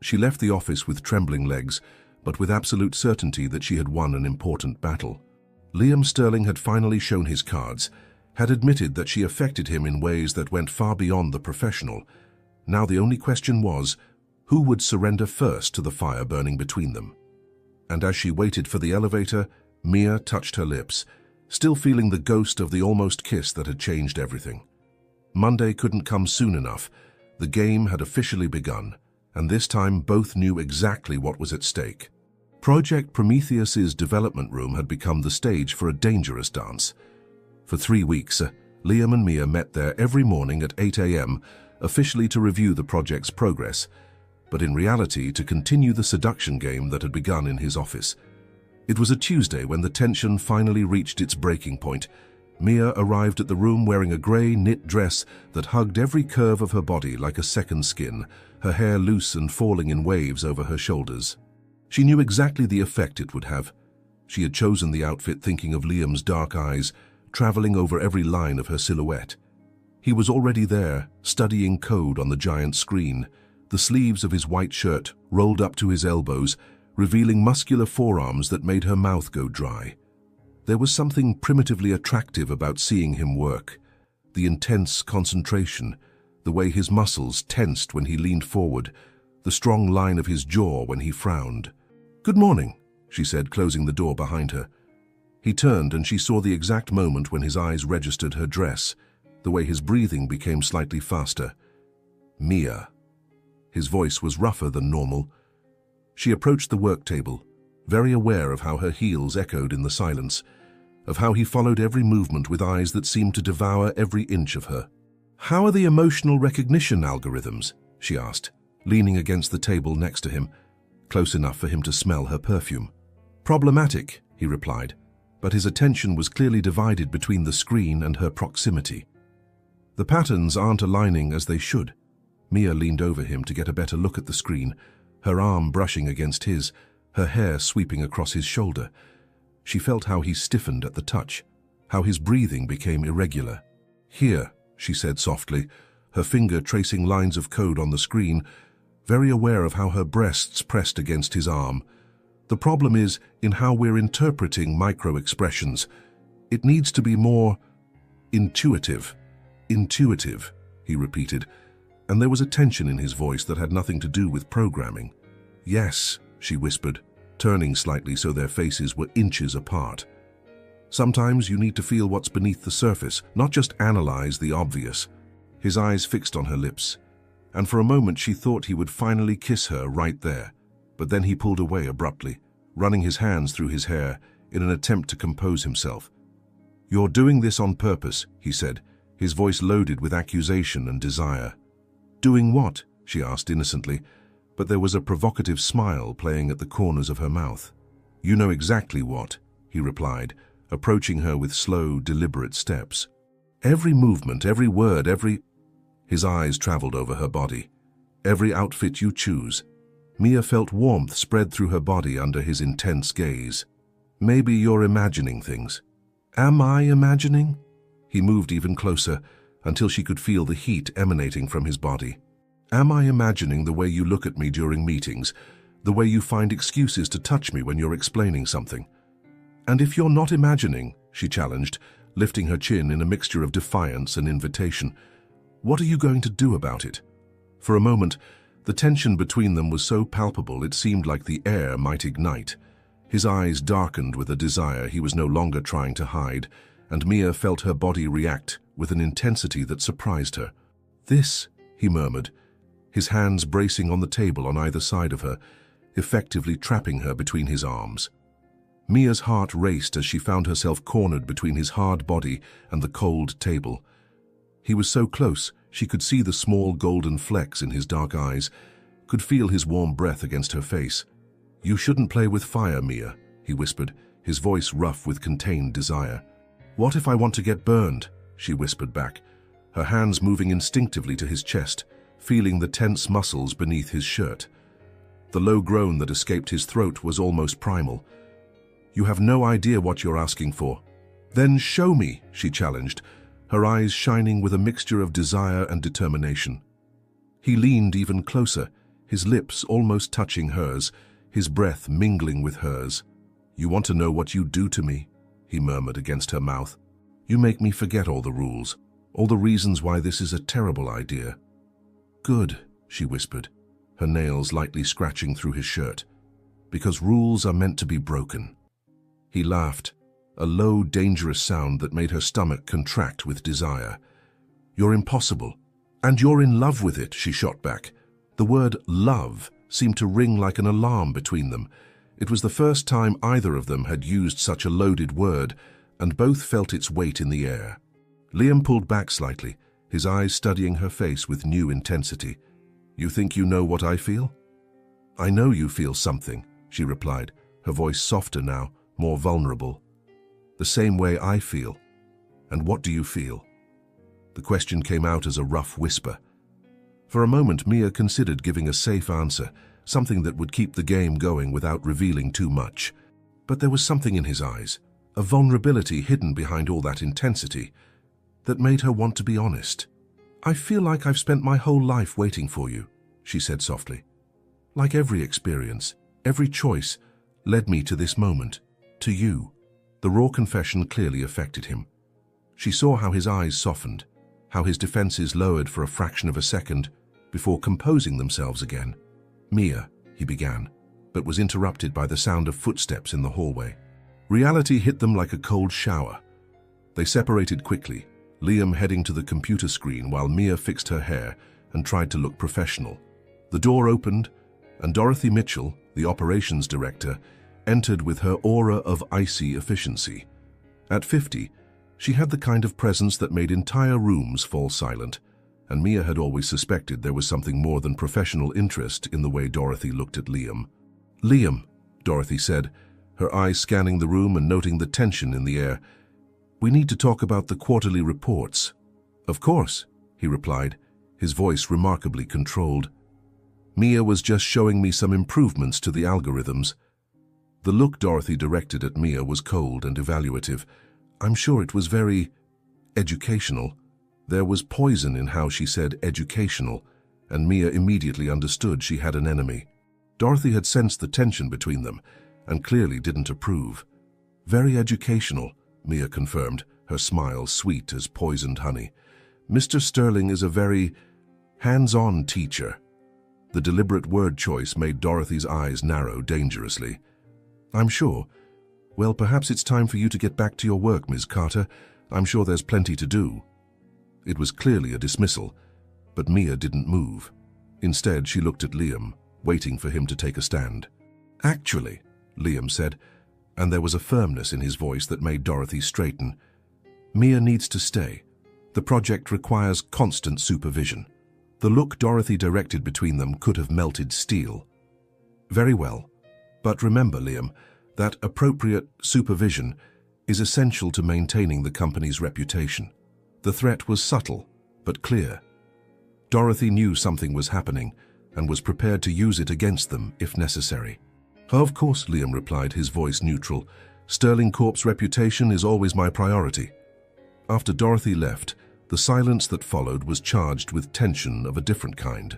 She left the office with trembling legs, but with absolute certainty that she had won an important battle. Liam Sterling had finally shown his cards, had admitted that she affected him in ways that went far beyond the professional. Now the only question was, who would surrender first to the fire burning between them? And as she waited for the elevator, Mia touched her lips, still feeling the ghost of the almost kiss that had changed everything. Monday couldn't come soon enough. The game had officially begun, and this time both knew exactly what was at stake. Project Prometheus's development room had become the stage for a dangerous dance. For 3 weeks, Liam and Mia met there every morning at 8 a.m., officially to review the project's progress, but in reality to continue the seduction game that had begun in his office. It was a Tuesday when the tension finally reached its breaking point. Mia arrived at the room wearing a grey knit dress that hugged every curve of her body like a second skin, her hair loose and falling in waves over her shoulders. She knew exactly the effect it would have. She had chosen the outfit thinking of Liam's dark eyes, traveling over every line of her silhouette. He was already there, studying code on the giant screen, the sleeves of his white shirt rolled up to his elbows, revealing muscular forearms that made her mouth go dry. There was something primitively attractive about seeing him work. The intense concentration, the way his muscles tensed when he leaned forward, the strong line of his jaw when he frowned. "Good morning," she said, closing the door behind her. He turned and she saw the exact moment when his eyes registered her dress, the way his breathing became slightly faster. "Mia." His voice was rougher than normal. She approached the work table, very aware of how her heels echoed in the silence, of how he followed every movement with eyes that seemed to devour every inch of her. "How are the emotional recognition algorithms?" she asked, leaning against the table next to him, close enough for him to smell her perfume. "Problematic," he replied, but his attention was clearly divided between the screen and her proximity. "The patterns aren't aligning as they should." Mia leaned over him to get a better look at the screen, her arm brushing against his, her hair sweeping across his shoulder. She felt how he stiffened at the touch, how his breathing became irregular. "Here," she said softly, her finger tracing lines of code on the screen, very aware of how her breasts pressed against his arm. "The problem is in how we're interpreting micro-expressions. It needs to be more intuitive." "Intuitive," he repeated, and there was a tension in his voice that had nothing to do with programming. "Yes," she whispered, turning slightly so their faces were inches apart. "Sometimes you need to feel what's beneath the surface, not just analyze the obvious." His eyes fixed on her lips, and for a moment she thought he would finally kiss her right there, but then he pulled away abruptly, running his hands through his hair in an attempt to compose himself. "You're doing this on purpose," he said, his voice loaded with accusation and desire. "Doing what?" she asked innocently, but there was a provocative smile playing at the corners of her mouth. "You know exactly what," he replied, approaching her with slow, deliberate steps. "Every movement, every word, every—" His eyes traveled over her body. "Every outfit you choose." Mia felt warmth spread through her body under his intense gaze. "Maybe you're imagining things." "Am I imagining?" He moved even closer, until she could feel the heat emanating from his body. "Am I imagining the way you look at me during meetings, the way you find excuses to touch me when you're explaining something? And if you're not imagining," she challenged, lifting her chin in a mixture of defiance and invitation, "what are you going to do about it?" For a moment, the tension between them was so palpable it seemed like the air might ignite. His eyes darkened with a desire he was no longer trying to hide, and Mia felt her body react with an intensity that surprised her. "This," he murmured, his hands bracing on the table on either side of her, effectively trapping her between his arms. Mia's heart raced as she found herself cornered between his hard body and the cold table. He was so close, she could see the small golden flecks in his dark eyes, could feel his warm breath against her face. "You shouldn't play with fire, Mia," he whispered, his voice rough with contained desire. "What if I want to get burned?" she whispered back, her hands moving instinctively to his chest, feeling the tense muscles beneath his shirt. The low groan that escaped his throat was almost primal. "You have no idea what you're asking for." "Then show me," she challenged, her eyes shining with a mixture of desire and determination. He leaned even closer, his lips almost touching hers, his breath mingling with hers. "You want to know what you do to me?" he murmured against her mouth. "You make me forget all the rules, all the reasons why this is a terrible idea." "Good," she whispered, her nails lightly scratching through his shirt. "Because rules are meant to be broken." He laughed, a low, dangerous sound that made her stomach contract with desire. "You're impossible. And you're in love with it," she shot back. The word love seemed to ring like an alarm between them. It was the first time either of them had used such a loaded word, and both felt its weight in the air. Liam pulled back slightly, his eyes studying her face with new intensity. "You think you know what I feel?" "I know you feel something," she replied, her voice softer now, more vulnerable. "The same way I feel. And what do you feel?" The question came out as a rough whisper. For a moment, Mia considered giving a safe answer, something that would keep the game going without revealing too much. But there was something in his eyes, a vulnerability hidden behind all that intensity, that made her want to be honest. "I feel like I've spent my whole life waiting for you," she said softly. "Like every experience, every choice, led me to this moment, to you." The raw confession clearly affected him. She saw how his eyes softened, how his defenses lowered for a fraction of a second, before composing themselves again. "Mia," he began, but was interrupted by the sound of footsteps in the hallway. Reality hit them like a cold shower. They separated quickly, Liam heading to the computer screen while Mia fixed her hair and tried to look professional. The door opened, and Dorothy Mitchell, the operations director, entered with her aura of icy efficiency. At 50, she had the kind of presence that made entire rooms fall silent, and Mia had always suspected there was something more than professional interest in the way Dorothy looked at Liam. "Liam," Dorothy said, her eyes scanning the room and noting the tension in the air, "we need to talk about the quarterly reports." "Of course," he replied, his voice remarkably controlled. "Mia was just showing me some improvements to the algorithms." The look Dorothy directed at Mia was cold and evaluative. I'm sure it was very educational. There was poison in how she said educational, and Mia immediately understood she had an enemy. Dorothy had sensed the tension between them, and clearly didn't approve. "Very educational," Mia confirmed, her smile sweet as poisoned honey. "Mr. Sterling is a very hands-on teacher." The deliberate word choice made Dorothy's eyes narrow dangerously. "I'm sure. Well, perhaps it's time for you to get back to your work, Ms. Carter. I'm sure there's plenty to do." It was clearly a dismissal, but Mia didn't move. Instead, she looked at Liam, waiting for him to take a stand. "Actually," Liam said, and there was a firmness in his voice that made Dorothy straighten, "Mia needs to stay. The project requires constant supervision." The look Dorothy directed between them could have melted steel. "Very well. But remember, Liam, that appropriate supervision is essential to maintaining the company's reputation." The threat was subtle, but clear. Dorothy knew something was happening and was prepared to use it against them if necessary. "Of course," Liam replied, his voice neutral. "Sterling Corp's reputation is always my priority." After Dorothy left, the silence that followed was charged with tension of a different kind.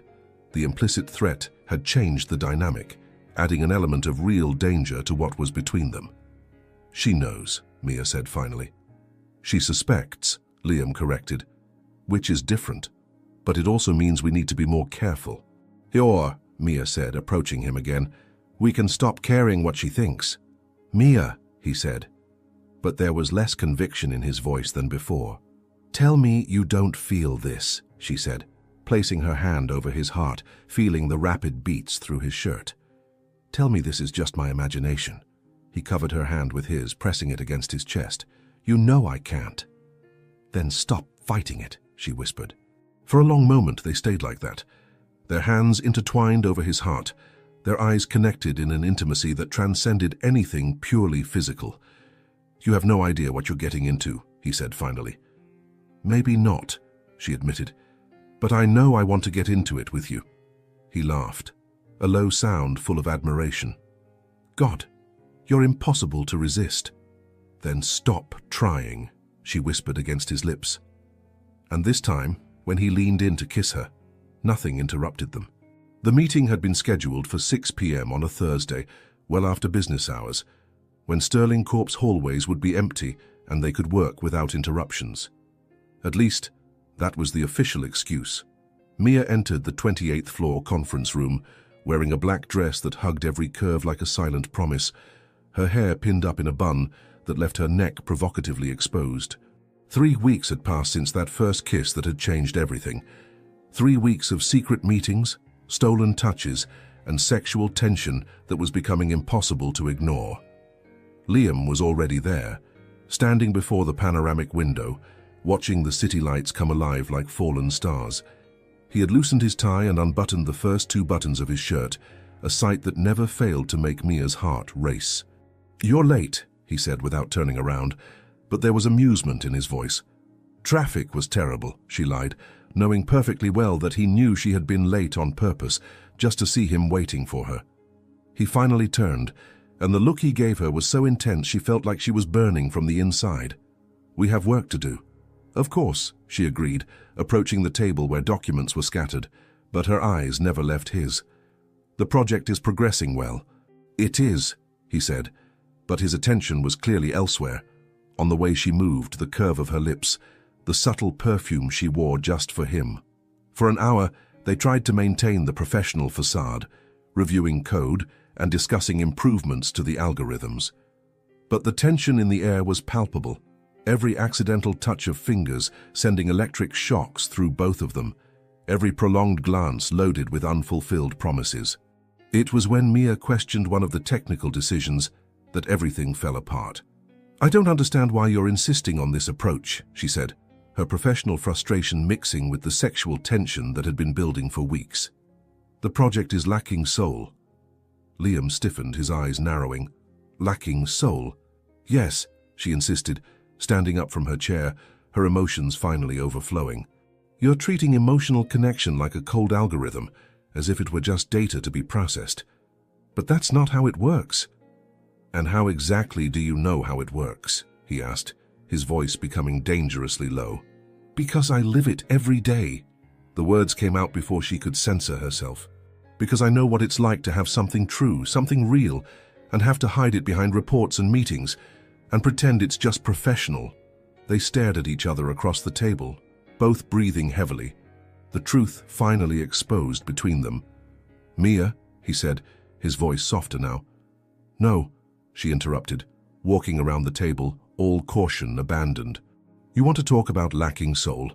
The implicit threat had changed the dynamic, adding an element of real danger to what was between them. "She knows," Mia said finally. "She suspects," Liam corrected, "which is different, but it also means we need to be more careful." "Or," Mia said, approaching him again, "we can stop caring what she thinks." "Mia," he said, but there was less conviction in his voice than before. "Tell me you don't feel this," she said, placing her hand over his heart, feeling the rapid beats through his shirt. "Tell me this is just my imagination." He covered her hand with his, pressing it against his chest. "You know I can't." "Then stop fighting it," she whispered. For a long moment they stayed like that, their hands intertwined over his heart, their eyes connected in an intimacy that transcended anything purely physical. "You have no idea what you're getting into," he said finally. "Maybe not," she admitted, "but I know I want to get into it with you." He laughed, a low sound full of admiration. "God, you're impossible to resist." "Then stop trying," she whispered against his lips. And this time, when he leaned in to kiss her, nothing interrupted them. The meeting had been scheduled for 6 p.m. on a Thursday, well after business hours, when Sterling Corp's hallways would be empty and they could work without interruptions. At least, that was the official excuse. Mia entered the 28th floor conference room, wearing a black dress that hugged every curve like a silent promise, her hair pinned up in a bun that left her neck provocatively exposed. 3 weeks had passed since that first kiss that had changed everything. 3 weeks of secret meetings, stolen touches, and sexual tension that was becoming impossible to ignore. Liam was already there, standing before the panoramic window, watching the city lights come alive like fallen stars. He had loosened his tie and unbuttoned the first 2 buttons of his shirt, a sight that never failed to make Mia's heart race. "You're late," he said without turning around, but there was amusement in his voice. "Traffic was terrible," she lied, knowing perfectly well that he knew she had been late on purpose, just to see him waiting for her. He finally turned, and the look he gave her was so intense she felt like she was burning from the inside. "We have work to do." "Of course," she agreed, approaching the table where documents were scattered, but her eyes never left his. "The project is progressing well." "It is," he said, but his attention was clearly elsewhere, on the way she moved, the curve of her lips, the subtle perfume she wore just for him. For an hour, they tried to maintain the professional facade, reviewing code and discussing improvements to the algorithms. But the tension in the air was palpable, every accidental touch of fingers sending electric shocks through both of them, every prolonged glance loaded with unfulfilled promises. It was when Mia questioned one of the technical decisions that everything fell apart. "I don't understand why you're insisting on this approach," she said, her professional frustration mixing with the sexual tension that had been building for weeks. "The project is lacking soul." Liam stiffened, his eyes narrowing. "Lacking soul?" "Yes," she insisted, standing up from her chair, her emotions finally overflowing. "You're treating emotional connection like a cold algorithm, as if it were just data to be processed. But that's not how it works." "And how exactly do you know how it works?" he asked, his voice becoming dangerously low. "Because I live it every day." The words came out before she could censor herself. "Because I know what it's like to have something true, something real, and have to hide it behind reports and meetings, and pretend it's just professional." They stared at each other across the table, both breathing heavily, the truth finally exposed between them. "Mia," he said, his voice softer now. "No," she interrupted, walking around the table, all caution abandoned. "You want to talk about lacking soul?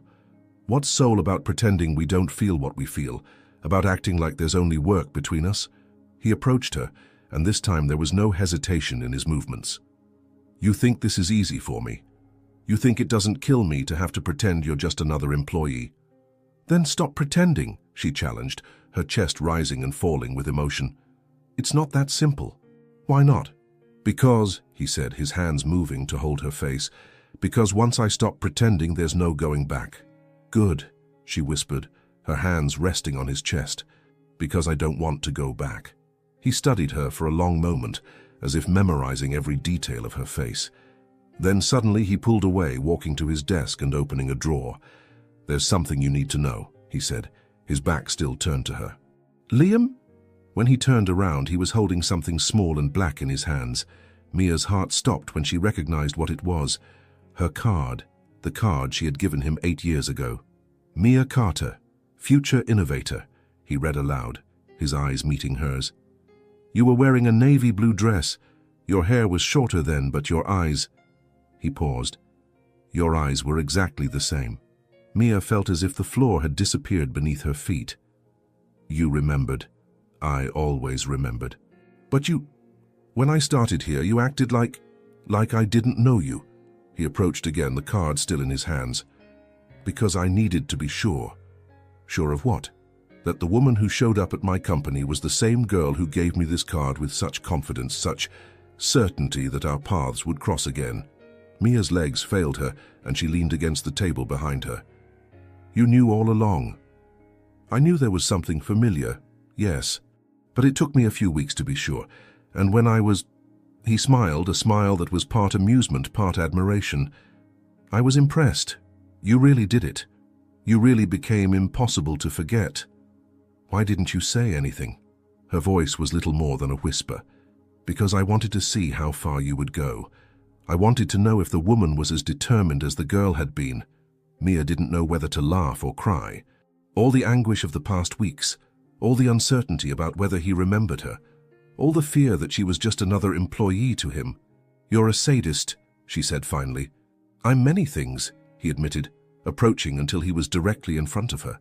What's soul about pretending we don't feel what we feel, about acting like there's only work between us?" He approached her, and this time there was no hesitation in his movements. "You think this is easy for me? You think it doesn't kill me to have to pretend you're just another employee? Then stop pretending," she challenged, her chest rising and falling with emotion. "It's not that simple." "Why not?" "Because," he said, his hands moving to hold her face, "because once I stop pretending, there's no going back." "Good," she whispered, her hands resting on his chest. "Because I don't want to go back." He studied her for a long moment, as if memorizing every detail of her face. Then suddenly he pulled away, walking to his desk and opening a drawer. "There's something you need to know," he said, his back still turned to her. "Liam?" When he turned around, he was holding something small and black in his hands. Mia's heart stopped when she recognized what it was. Her card, the card she had given him 8 years ago. "Mia Carter, future innovator," he read aloud, his eyes meeting hers. "You were wearing a navy blue dress. Your hair was shorter then, but your eyes—" He paused. "Your eyes were exactly the same." Mia felt as if the floor had disappeared beneath her feet. "You remembered. I always remembered. But when I started here, you acted like I didn't know you." He approached again, the card still in his hands. "Because I needed to be sure." "Sure of what?" "That the woman who showed up at my company was the same girl who gave me this card with such confidence, such certainty that our paths would cross again." Mia's legs failed her, and she leaned against the table behind her. "You knew all along." "I knew there was something familiar, yes. But it took me a few weeks to be sure. And when I was—" He smiled, a smile that was part amusement, part admiration. "I was impressed. You really did it. You really became impossible to forget. Why didn't you say anything?" Her voice was little more than a whisper. "Because I wanted to see how far you would go. I wanted to know if the woman was as determined as the girl had been." Mia didn't know whether to laugh or cry. All the anguish of the past weeks, all the uncertainty about whether he remembered her, all the fear that she was just another employee to him. "You're a sadist," she said finally. "I'm many things," he admitted, approaching until he was directly in front of her.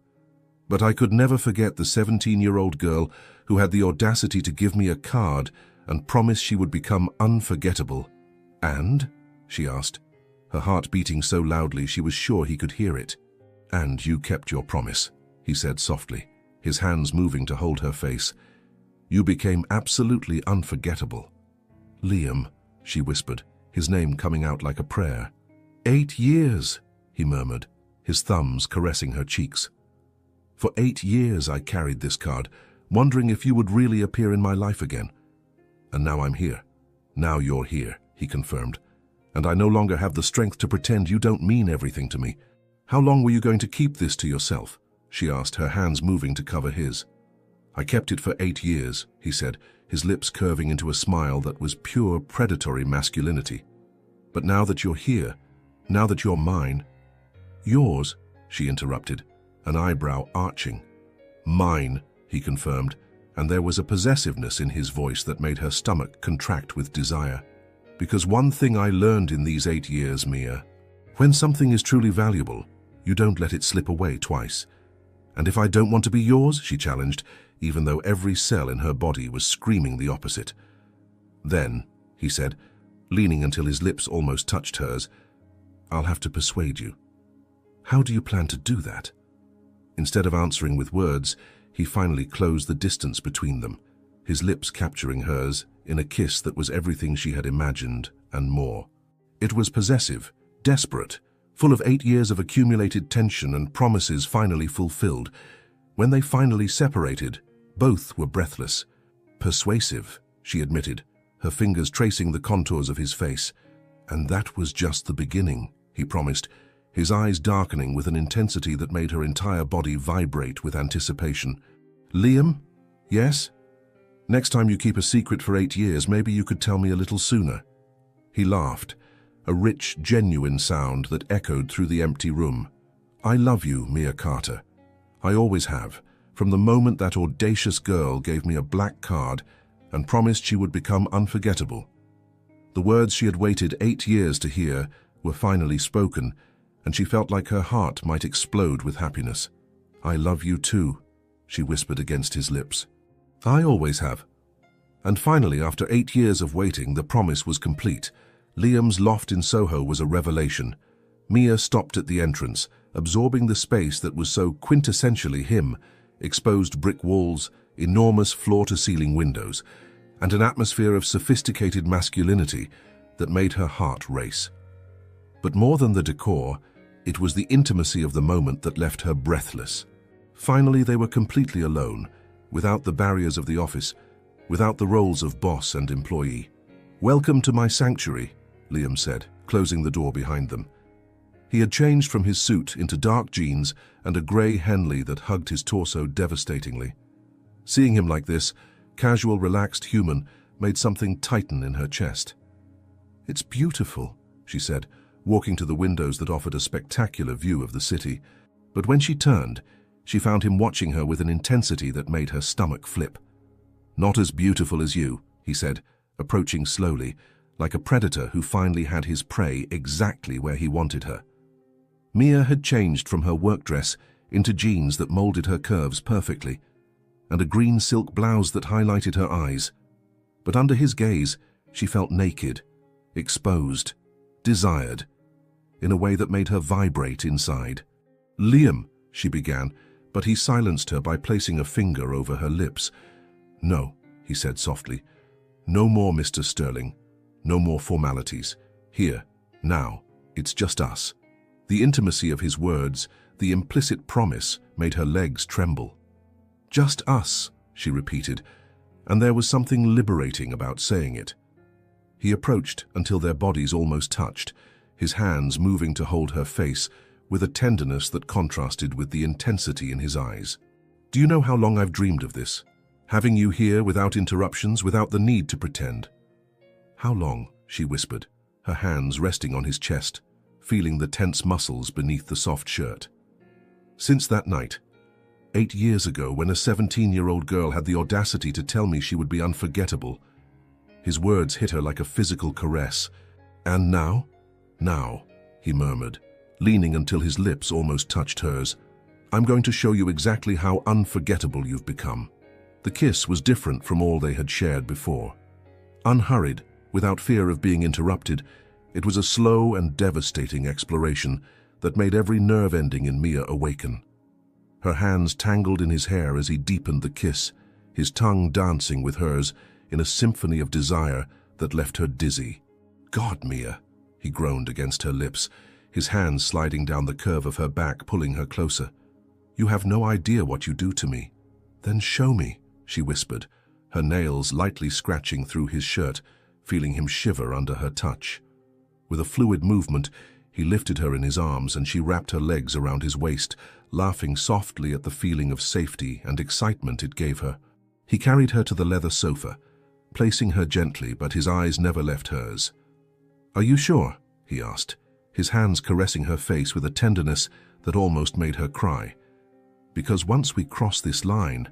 "But I could never forget the 17-year-old girl who had the audacity to give me a card and promise she would become unforgettable." "And?" she asked, her heart beating so loudly she was sure he could hear it. "And you kept your promise," he said softly, his hands moving to hold her face. "You became absolutely unforgettable." "Liam," she whispered, his name coming out like a prayer. 8 years, he murmured, his thumbs caressing her cheeks. "For 8 years I carried this card, wondering if you would really appear in my life again. And now I'm here. Now you're here," he confirmed. "And I no longer have the strength to pretend you don't mean everything to me. How long were you going to keep this to yourself?" she asked, her hands moving to cover his. "I kept it for 8 years, he said, his lips curving into a smile that was pure predatory masculinity. "But now that you're here, now that you're mine—" "Yours," she interrupted, an eyebrow arching. "Mine," he confirmed, and there was a possessiveness in his voice that made her stomach contract with desire. "Because one thing I learned in these 8 years, Mia, when something is truly valuable, you don't let it slip away twice. And if I don't want to be yours," she challenged, even though every cell in her body was screaming the opposite. "Then," he said, leaning until his lips almost touched hers, "I'll have to persuade you." "How do you plan to do that?" Instead of answering with words, he finally closed the distance between them, his lips capturing hers in a kiss that was everything she had imagined and more. It was possessive, desperate, full of 8 years of accumulated tension and promises finally fulfilled. When they finally separated, both were breathless. "Persuasive," she admitted, her fingers tracing the contours of his face. "And that was just the beginning," he promised, his eyes darkening with an intensity that made her entire body vibrate with anticipation. "Liam? Yes? Next time you keep a secret for 8 years, maybe you could tell me a little sooner." He laughed, a rich, genuine sound that echoed through the empty room. "I love you, Mia Carter. I always have, from the moment that audacious girl gave me a black card and promised she would become unforgettable." The words she had waited 8 years to hear were finally spoken, and she felt like her heart might explode with happiness. "I love you too," she whispered against his lips. "I always have." And finally, after 8 years of waiting, the promise was complete. Liam's loft in Soho was a revelation. Mia stopped at the entrance, absorbing the space that was so quintessentially him, exposed brick walls, enormous floor-to-ceiling windows, and an atmosphere of sophisticated masculinity that made her heart race. But more than the decor, it was the intimacy of the moment that left her breathless. Finally, they were completely alone, without the barriers of the office, without the roles of boss and employee. "Welcome to my sanctuary," Liam said, closing the door behind them. He had changed from his suit into dark jeans and a grey Henley that hugged his torso devastatingly. Seeing him like this, casual, relaxed, human, made something tighten in her chest. "It's beautiful," she said, walking to the windows that offered a spectacular view of the city. But when she turned, she found him watching her with an intensity that made her stomach flip. "Not as beautiful as you," he said, approaching slowly, like a predator who finally had his prey exactly where he wanted her. Mia had changed from her work dress into jeans that molded her curves perfectly, and a green silk blouse that highlighted her eyes. But under his gaze, she felt naked, exposed, desired, in a way that made her vibrate inside. "Liam," she began, but he silenced her by placing a finger over her lips. "No," he said softly. "No more, Mr. Sterling. No more formalities. Here, now, it's just us." The intimacy of his words, the implicit promise, made her legs tremble. "Just us," she repeated, and there was something liberating about saying it. He approached until their bodies almost touched, his hands moving to hold her face with a tenderness that contrasted with the intensity in his eyes. "Do you know how long I've dreamed of this? Having you here without interruptions, without the need to pretend." "How long?" she whispered, her hands resting on his chest, feeling the tense muscles beneath the soft shirt. "Since that night, 8 years ago, when a 17-year-old girl had the audacity to tell me she would be unforgettable." His words hit her like a physical caress. "And now?" "Now," he murmured, leaning until his lips almost touched hers. "I'm going to show you exactly how unforgettable you've become." The kiss was different from all they had shared before. Unhurried, without fear of being interrupted, it was a slow and devastating exploration that made every nerve ending in Mia awaken. Her hands tangled in his hair as he deepened the kiss, his tongue dancing with hers in a symphony of desire that left her dizzy. "God, Mia," he groaned against her lips, his hands sliding down the curve of her back, pulling her closer. "You have no idea what you do to me." "Then show me," she whispered, her nails lightly scratching through his shirt, feeling him shiver under her touch. With a fluid movement, he lifted her in his arms and she wrapped her legs around his waist, laughing softly at the feeling of safety and excitement it gave her. He carried her to the leather sofa, placing her gently, but his eyes never left hers. "Are you sure?" he asked, his hands caressing her face with a tenderness that almost made her cry. "Because once we cross this line,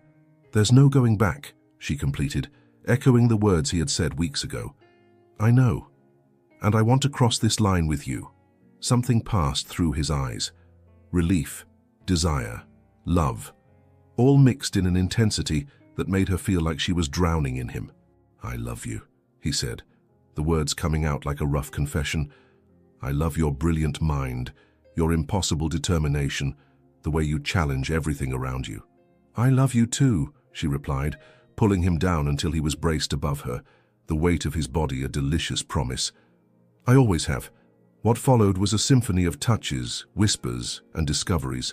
there's no going back," she completed, echoing the words he had said weeks ago. "I know, and I want to cross this line with you." Something passed through his eyes. Relief, desire, love, all mixed in an intensity that made her feel like she was drowning in him. "I love you," he said, the words coming out like a rough confession. "I love your brilliant mind, your impossible determination, the way you challenge everything around you." "I love you too," she replied, pulling him down until he was braced above her, the weight of his body a delicious promise. "I always have." What followed was a symphony of touches, whispers, and discoveries.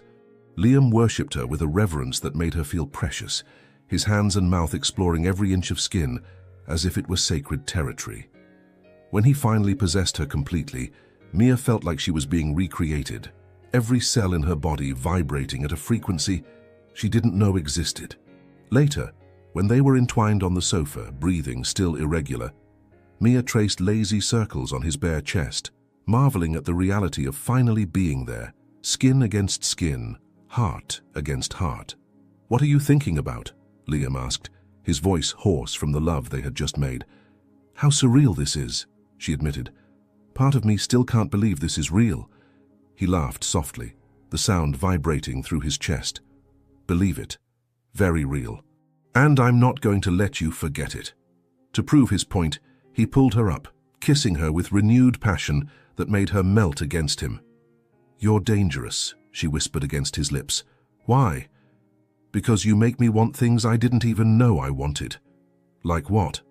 Liam worshipped her with a reverence that made her feel precious, his hands and mouth exploring every inch of skin as if it were sacred territory. When he finally possessed her completely, Mia felt like she was being recreated, every cell in her body vibrating at a frequency she didn't know existed. Later, when they were entwined on the sofa, breathing still irregular, Mia traced lazy circles on his bare chest, marveling at the reality of finally being there, skin against skin, heart against heart. "What are you thinking about?" Liam asked, his voice hoarse from the love they had just made. "How surreal this is," she admitted. "Part of me still can't believe this is real." He laughed softly, the sound vibrating through his chest. "Believe it. Very real. And I'm not going to let you forget it." To prove his point, he pulled her up, kissing her with renewed passion that made her melt against him. "You're dangerous," she whispered against his lips. "Why?" "Because you make me want things I didn't even know I wanted." "Like what?"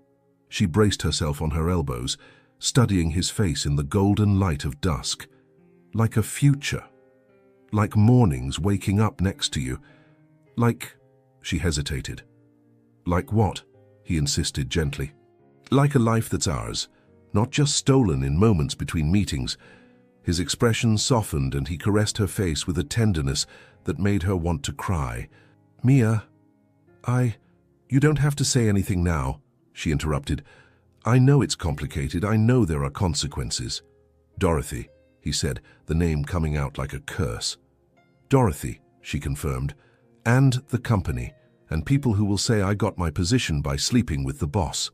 She braced herself on her elbows, studying his face in the golden light of dusk. "Like a future. Like mornings waking up next to you. Like—" she hesitated. "Like what?" he insisted gently. "Like a life that's ours, not just stolen in moments between meetings." His expression softened and he caressed her face with a tenderness that made her want to cry. "Mia, you don't have to say anything now," she interrupted. "I know it's complicated. I know there are consequences." "Dorothy," he said, the name coming out like a curse. "Dorothy," she confirmed, "and the company, and people who will say I got my position by sleeping with the boss."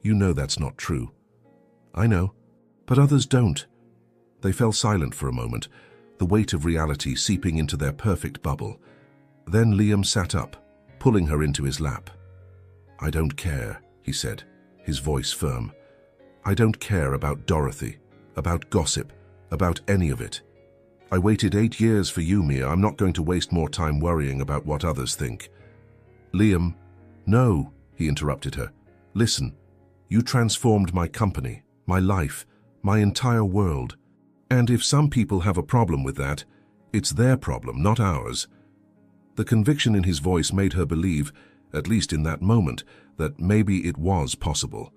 You know that's not true. I know, but others don't. They fell silent for a moment, the weight of reality seeping into their perfect bubble. Then Liam sat up, pulling her into his lap. I don't care, he said, his voice firm. I don't care about Dorothy, about gossip, about any of it. I waited 8 years for you, Mia. I'm not going to waste more time worrying about what others think. Liam, no, he interrupted her. Listen, you transformed my company, my life, my entire world. And if some people have a problem with that, it's their problem, not ours. The conviction in his voice made her believe, at least in that moment, that maybe it was possible.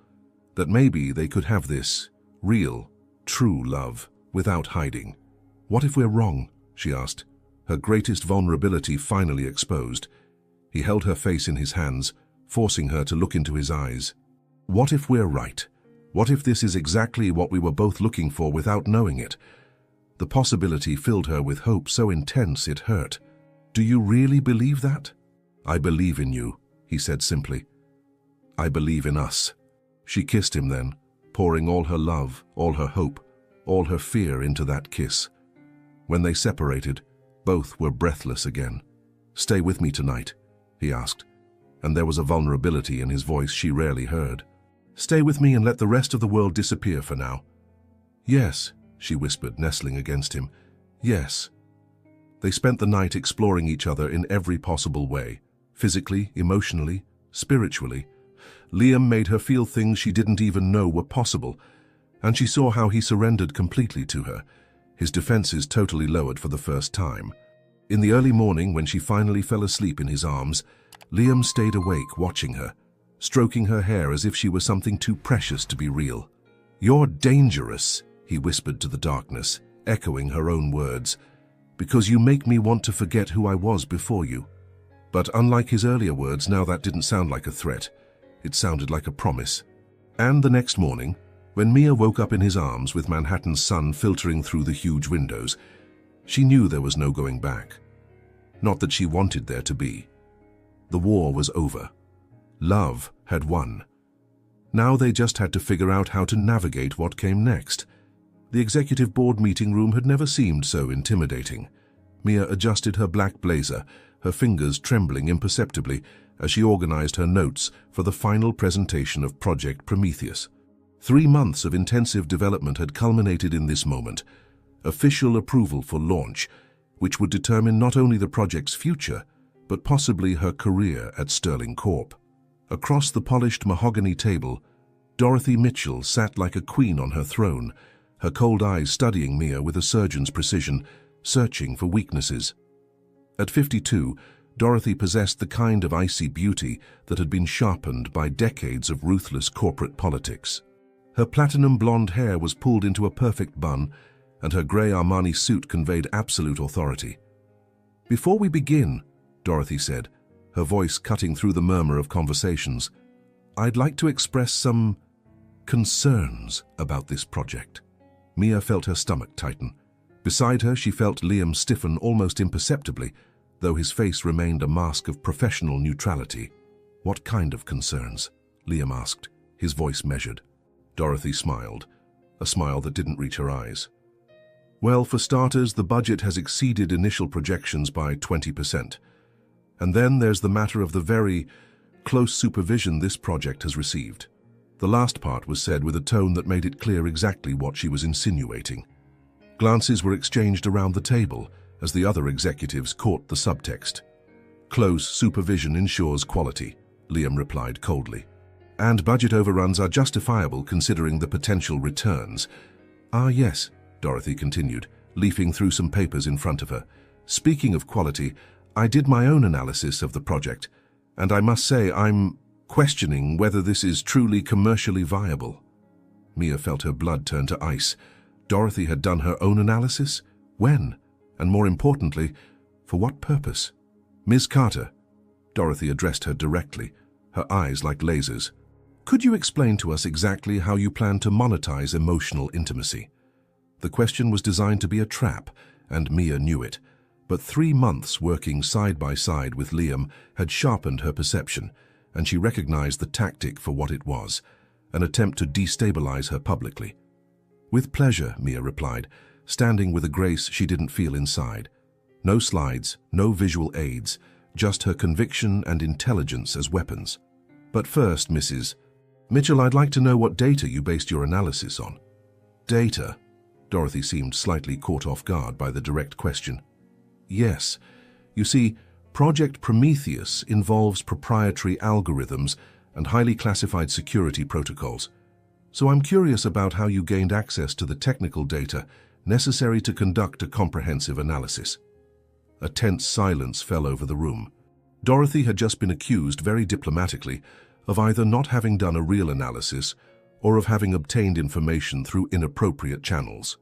That maybe they could have this real, true love without hiding. What if we're wrong? She asked, her greatest vulnerability finally exposed. He held her face in his hands, forcing her to look into his eyes. What if we're right? What if this is exactly what we were both looking for without knowing it? The possibility filled her with hope so intense it hurt. Do you really believe that? I believe in you, he said simply. I believe in us. She kissed him then, pouring all her love, all her hope, all her fear into that kiss. When they separated, both were breathless again. Stay with me tonight, he asked, and there was a vulnerability in his voice she rarely heard. Stay with me and let the rest of the world disappear for now. Yes, she whispered, nestling against him. Yes. They spent the night exploring each other in every possible way, physically, emotionally, spiritually. Liam made her feel things she didn't even know were possible, and she saw how he surrendered completely to her, his defenses totally lowered for the first time. In the early morning, when she finally fell asleep in his arms, Liam stayed awake watching her, stroking her hair as if she were something too precious to be real. You're dangerous, he whispered to the darkness, echoing her own words, because you make me want to forget who I was before you. But unlike his earlier words, now that didn't sound like a threat. It sounded like a promise. And the next morning, when Mia woke up in his arms with Manhattan's sun filtering through the huge windows, she knew there was no going back. Not that she wanted there to be. The war was over. Love had won. Now they just had to figure out how to navigate what came next. The executive board meeting room had never seemed so intimidating. Mia adjusted her black blazer, her fingers trembling imperceptibly as she organized her notes for the final presentation of Project Prometheus. 3 months of intensive development had culminated in this moment, official approval for launch, which would determine not only the project's future, but possibly her career at Sterling Corp. Across the polished mahogany table, Dorothy Mitchell sat like a queen on her throne, her cold eyes studying Mia with a surgeon's precision, searching for weaknesses. At 52, Dorothy possessed the kind of icy beauty that had been sharpened by decades of ruthless corporate politics. Her platinum blonde hair was pulled into a perfect bun, and her grey Armani suit conveyed absolute authority. Before we begin, Dorothy said, her voice cutting through the murmur of conversations, I'd like to express some concerns about this project. Mia felt her stomach tighten. Beside her, she felt Liam stiffen almost imperceptibly, though his face remained a mask of professional neutrality. What kind of concerns? Liam asked, his voice measured. Dorothy smiled, a smile that didn't reach her eyes. Well, for starters, the budget has exceeded initial projections by 20%. And then there's the matter of the very close supervision this project has received. The last part was said with a tone that made it clear exactly what she was insinuating. Glances were exchanged around the table as the other executives caught the subtext. Close supervision ensures quality, Liam replied coldly. And budget overruns are justifiable considering the potential returns. Ah, yes, Dorothy continued, leafing through some papers in front of her. Speaking of quality, I did my own analysis of the project, and I must say I'm questioning whether this is truly commercially viable. Mia felt her blood turn to ice. Dorothy had done her own analysis? When? And more importantly, for what purpose? Ms. Carter, Dorothy addressed her directly, her eyes like lasers. Could you explain to us exactly how you plan to monetize emotional intimacy? The question was designed to be a trap, and Mia knew it. But 3 months working side by side with Liam had sharpened her perception, and she recognized the tactic for what it was, an attempt to destabilize her publicly. "With pleasure," Mia replied, standing with a grace she didn't feel inside. No slides, no visual aids, just her conviction and intelligence as weapons. "But first, Mrs. Mitchell, I'd like to know what data you based your analysis on." "Data?" Dorothy seemed slightly caught off guard by the direct question. "Yes. You see, Project Prometheus involves proprietary algorithms and highly classified security protocols. So I'm curious about how you gained access to the technical data necessary to conduct a comprehensive analysis." A tense silence fell over the room. Dorothy had just been accused, very diplomatically, of either not having done a real analysis or of having obtained information through inappropriate channels.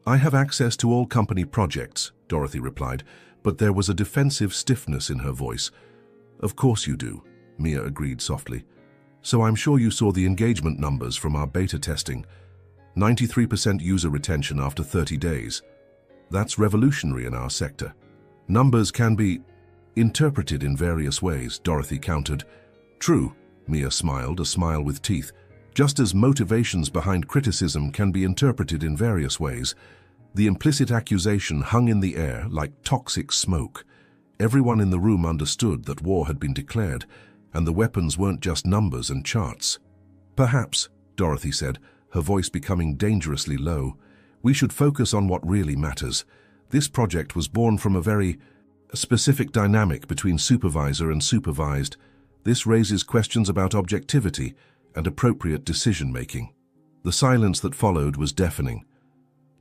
"I have access to all company projects," Dorothy replied, but there was a defensive stiffness in her voice. "Of course you do," Mia agreed softly. "So I'm sure you saw the engagement numbers from our beta testing. 93% user retention after 30 days. That's revolutionary in our sector." "Numbers can be interpreted in various ways," Dorothy countered. "True," Mia smiled, a smile with teeth. "Just as motivations behind criticism can be interpreted in various ways, the implicit accusation hung in the air like toxic smoke. Everyone in the room understood that war had been declared, and the weapons weren't just numbers and charts." "Perhaps," Dorothy said, her voice becoming dangerously low, "we should focus on what really matters. This project was born from a very specific dynamic between supervisor and supervised. This raises questions about objectivity and appropriate decision-making." The silence that followed was deafening.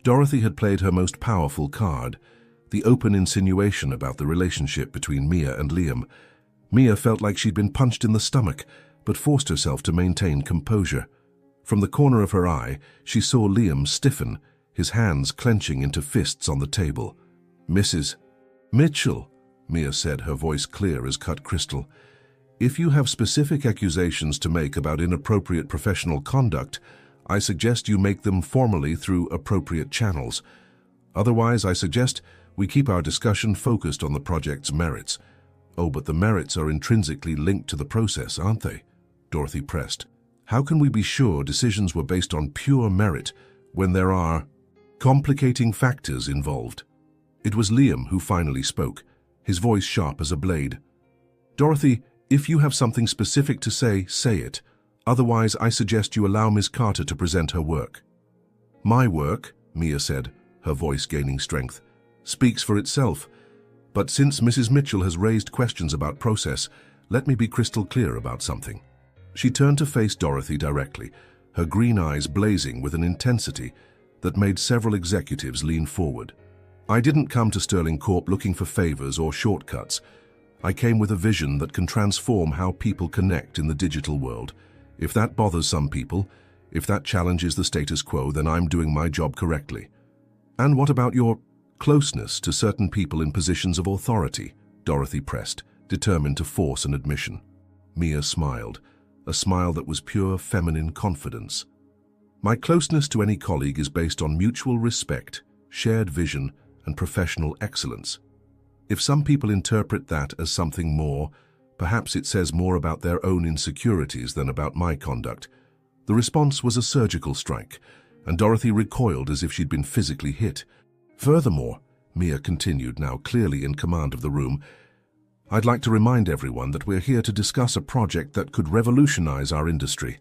Dorothy had played her most powerful card, the open insinuation about the relationship between Mia and Liam. Mia felt like she'd been punched in the stomach, but forced herself to maintain composure. From the corner of her eye, she saw Liam stiffen, his hands clenching into fists on the table. "Mrs. Mitchell," Mia said, her voice clear as cut crystal, "if you have specific accusations to make about inappropriate professional conduct, I suggest you make them formally through appropriate channels. Otherwise, I suggest we keep our discussion focused on the project's merits." "Oh, but the merits are intrinsically linked to the process, aren't they?" Dorothy pressed. "How can we be sure decisions were based on pure merit when there are complicating factors involved?" It was Liam who finally spoke, his voice sharp as a blade. "Dorothy, if you have something specific to say, say it. Otherwise, I suggest you allow Ms. Carter to present her work." "My work," Mia said, her voice gaining strength, "speaks for itself. But since Mrs. Mitchell has raised questions about process, let me be crystal clear about something." She turned to face Dorothy directly, her green eyes blazing with an intensity that made several executives lean forward. "I didn't come to Sterling Corp looking for favors or shortcuts. I came with a vision that can transform how people connect in the digital world. If that bothers some people, if that challenges the status quo, then I'm doing my job correctly." "And what about your closeness to certain people in positions of authority?" Dorothy pressed, determined to force an admission. Mia smiled, a smile that was pure feminine confidence. "My closeness to any colleague is based on mutual respect, shared vision, and professional excellence. If some people interpret that as something more, perhaps it says more about their own insecurities than about my conduct." The response was a surgical strike, and Dorothy recoiled as if she'd been physically hit. "Furthermore," Mia continued, now clearly in command of the room, "I'd like to remind everyone that we're here to discuss a project that could revolutionize our industry.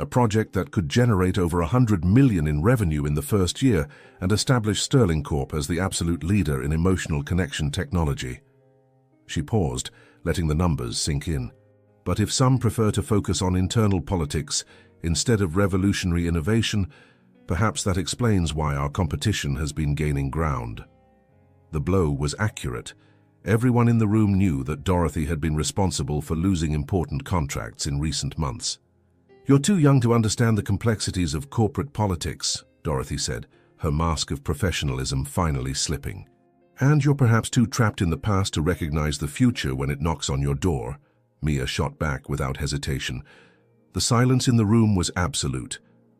A project that could generate over $100 million in revenue in the first year and establish Sterling Corp as the absolute leader in emotional connection technology." She paused, letting the numbers sink in. "But if some prefer to focus on internal politics instead of revolutionary innovation, perhaps that explains why our competition has been gaining ground." The blow was accurate. Everyone in the room knew that Dorothy had been responsible for losing important contracts in recent months. "You're too young to understand the complexities of corporate politics," Dorothy said, her mask of professionalism finally slipping. "And you're perhaps too trapped in the past to recognize the future when it knocks on your door," Mia shot back without hesitation. The silence in the room was absolute.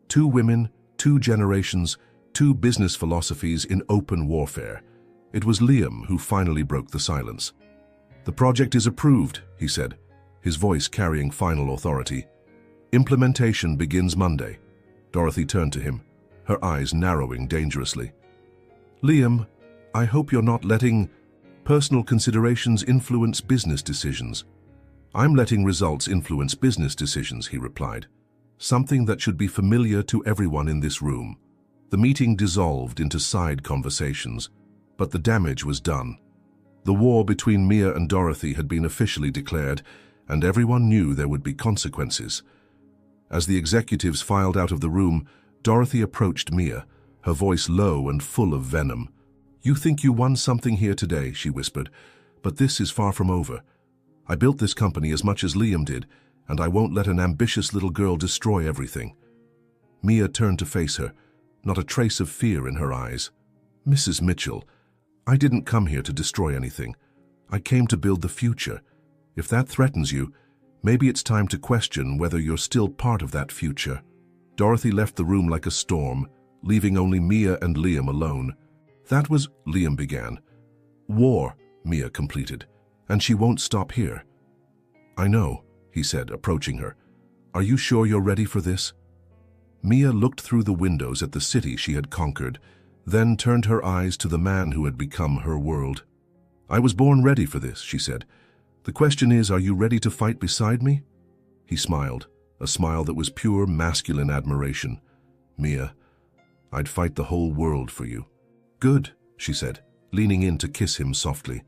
Two women, two generations, two business philosophies in open warfare. It was Liam who finally broke the silence. "The project is approved," he said, his voice carrying final authority. Implementation begins Monday. Dorothy turned to him, her eyes narrowing dangerously. Liam, I hope you're not letting personal considerations influence business decisions. I'm letting results influence business decisions, he replied. Something that should be familiar to everyone in this room. The meeting dissolved into side conversations, but the damage was done. The war between Mia and Dorothy had been officially declared, and everyone knew there would be consequences. As the executives filed out of the room, Dorothy approached Mia, her voice low and full of venom. You think you won something here today, she whispered, but this is far from over. I built this company as much as Liam did, and I won't let an ambitious little girl destroy everything. Mia turned to face her, not a trace of fear in her eyes. Mrs. Mitchell, I didn't come here to destroy anything. I came to build the future. If that threatens you, maybe it's time to question whether you're still part of that future. Dorothy left the room like a storm, leaving only Mia and Liam alone. That was, Liam began. War, Mia completed, and she won't stop here. I know, he said, approaching her. Are you sure you're ready for this? Mia looked through the windows at the city she had conquered, then turned her eyes to the man who had become her world. I was born ready for this, she said. The question is, are you ready to fight beside me? He smiled, a smile that was pure masculine admiration. Mia, I'd fight the whole world for you. Good, she said, leaning in to kiss him softly.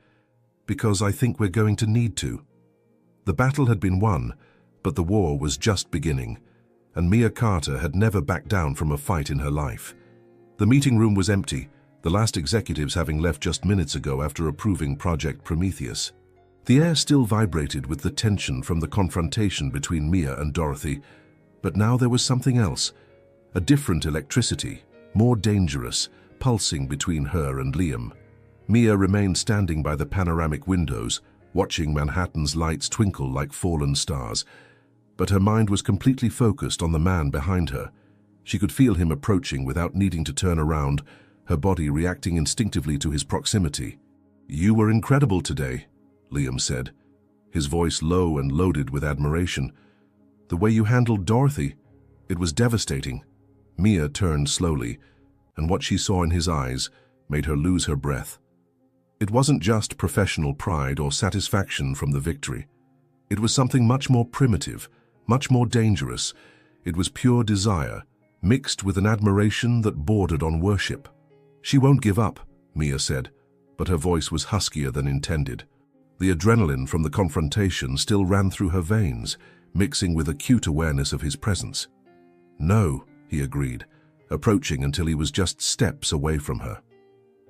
Because I think we're going to need to. The battle had been won, but the war was just beginning, and Mia Carter had never backed down from a fight in her life. The meeting room was empty, the last executives having left just minutes ago after approving Project Prometheus. The air still vibrated with the tension from the confrontation between Mia and Dorothy, but now there was something else, a different electricity, more dangerous, pulsing between her and Liam. Mia remained standing by the panoramic windows, watching Manhattan's lights twinkle like fallen stars, but her mind was completely focused on the man behind her. She could feel him approaching without needing to turn around, her body reacting instinctively to his proximity. You were incredible today, Liam said, his voice low and loaded with admiration. The way you handled Dorothy, it was devastating. Mia turned slowly, and what she saw in his eyes made her lose her breath. It wasn't just professional pride or satisfaction from the victory. It was something much more primitive, much more dangerous. It was pure desire, mixed with an admiration that bordered on worship. She won't give up, Mia said, but her voice was huskier than intended. The adrenaline from the confrontation still ran through her veins, mixing with acute awareness of his presence. No, he agreed, approaching until he was just steps away from her.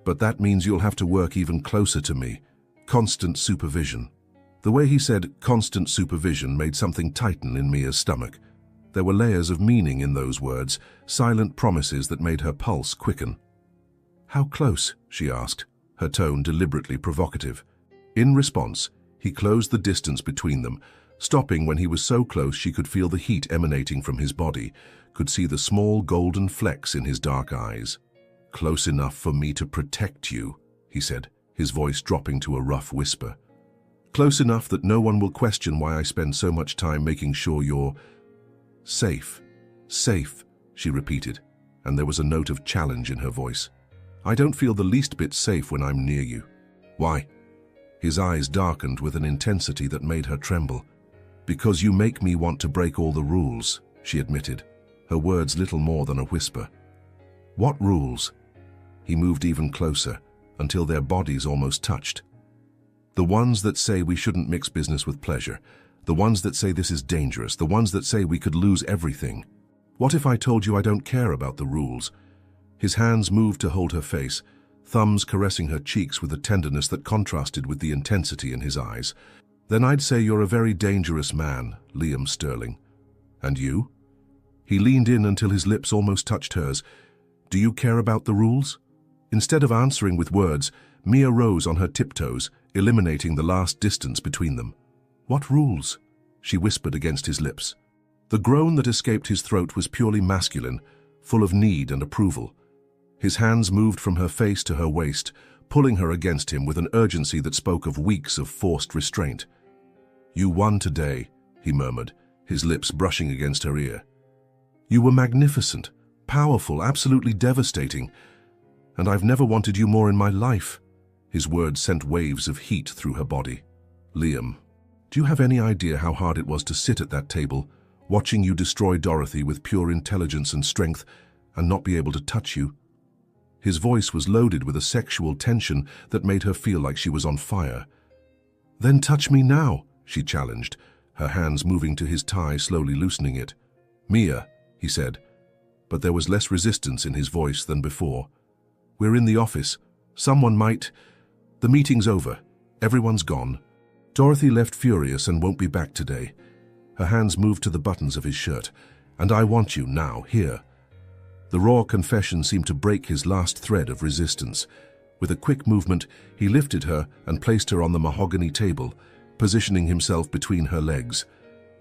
But that means you'll have to work even closer to me. Constant supervision. The way he said constant supervision made something tighten in Mia's stomach. There were layers of meaning in those words, silent promises that made her pulse quicken. How close? She asked, her tone deliberately provocative. In response, he closed the distance between them, stopping when he was so close she could feel the heat emanating from his body, could see the small golden flecks in his dark eyes. Close enough for me to protect you, he said, his voice dropping to a rough whisper. Close enough that no one will question why I spend so much time making sure you're safe. Safe, she repeated, and there was a note of challenge in her voice. I don't feel the least bit safe when I'm near you. Why? His eyes darkened with an intensity that made her tremble. Because you make me want to break all the rules, she admitted, her words little more than a whisper. What rules? He moved even closer, until their bodies almost touched. The ones that say we shouldn't mix business with pleasure, the ones that say this is dangerous, the ones that say we could lose everything. What if I told you I don't care about the rules? His hands moved to hold her face, thumbs caressing her cheeks with a tenderness that contrasted with the intensity in his eyes. Then I'd say you're a very dangerous man, Liam Sterling. And you? He leaned in until his lips almost touched hers. Do you care about the rules? Instead of answering with words, Mia rose on her tiptoes, eliminating the last distance between them. What rules? She whispered against his lips. The groan that escaped his throat was purely masculine, full of need and approval. His hands moved from her face to her waist, pulling her against him with an urgency that spoke of weeks of forced restraint. You won today, he murmured, his lips brushing against her ear. "You were magnificent, powerful, absolutely devastating, and I've never wanted you more in my life." His words sent waves of heat through her body. "Liam, do you have any idea how hard it was to sit at that table, watching you destroy Dorothy with pure intelligence and strength, and not be able to touch you?" His voice was loaded with a sexual tension that made her feel like she was on fire. "Then touch me now," she challenged, her hands moving to his tie, slowly loosening it. "Mia," he said, but there was less resistance in his voice than before. "We're in the office. Someone might... The meeting's over. Everyone's gone. Dorothy left furious and won't be back today." Her hands moved to the buttons of his shirt. "And I want you now, here." The raw confession seemed to break his last thread of resistance. With a quick movement, he lifted her and placed her on the mahogany table, positioning himself between her legs.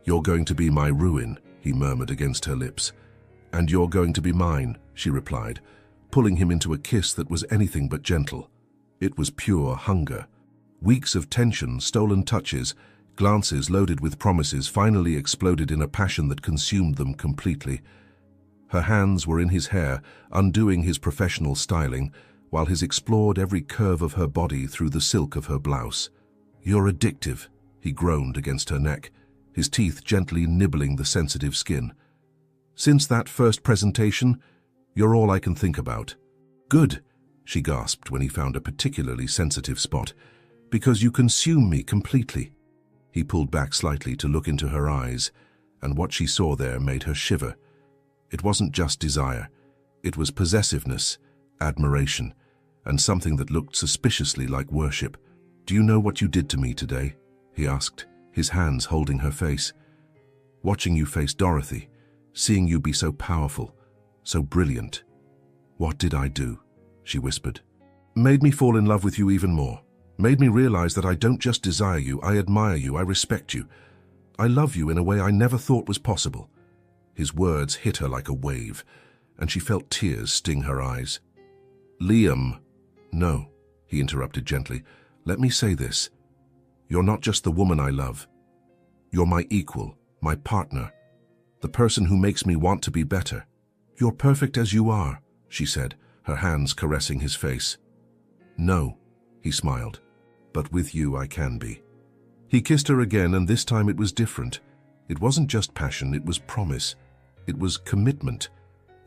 "You're going to be my ruin," he murmured against her lips. "And you're going to be mine," she replied, pulling him into a kiss that was anything but gentle. It was pure hunger. Weeks of tension, stolen touches, glances loaded with promises finally exploded in a passion that consumed them completely. Her hands were in his hair, undoing his professional styling, while his explored every curve of her body through the silk of her blouse. "You're addictive," he groaned against her neck, his teeth gently nibbling the sensitive skin. "Since that first presentation, you're all I can think about." "Good," she gasped when he found a particularly sensitive spot, "because you consume me completely." He pulled back slightly to look into her eyes, and what she saw there made her shiver. It wasn't just desire. It was possessiveness, admiration, and something that looked suspiciously like worship. "Do you know what you did to me today?" he asked, his hands holding her face. "Watching you face Dorothy, seeing you be so powerful, so brilliant." "What did I do?" she whispered. "Made me fall in love with you even more. Made me realize that I don't just desire you, I admire you, I respect you. I love you in a way I never thought was possible." His words hit her like a wave, and she felt tears sting her eyes. "Liam." "No," he interrupted gently. "Let me say this. You're not just the woman I love. You're my equal, my partner, the person who makes me want to be better." "You're perfect as you are," she said, her hands caressing his face. "No," he smiled, "but with you I can be." He kissed her again, and this time it was different. It wasn't just passion, it was promise. It was commitment.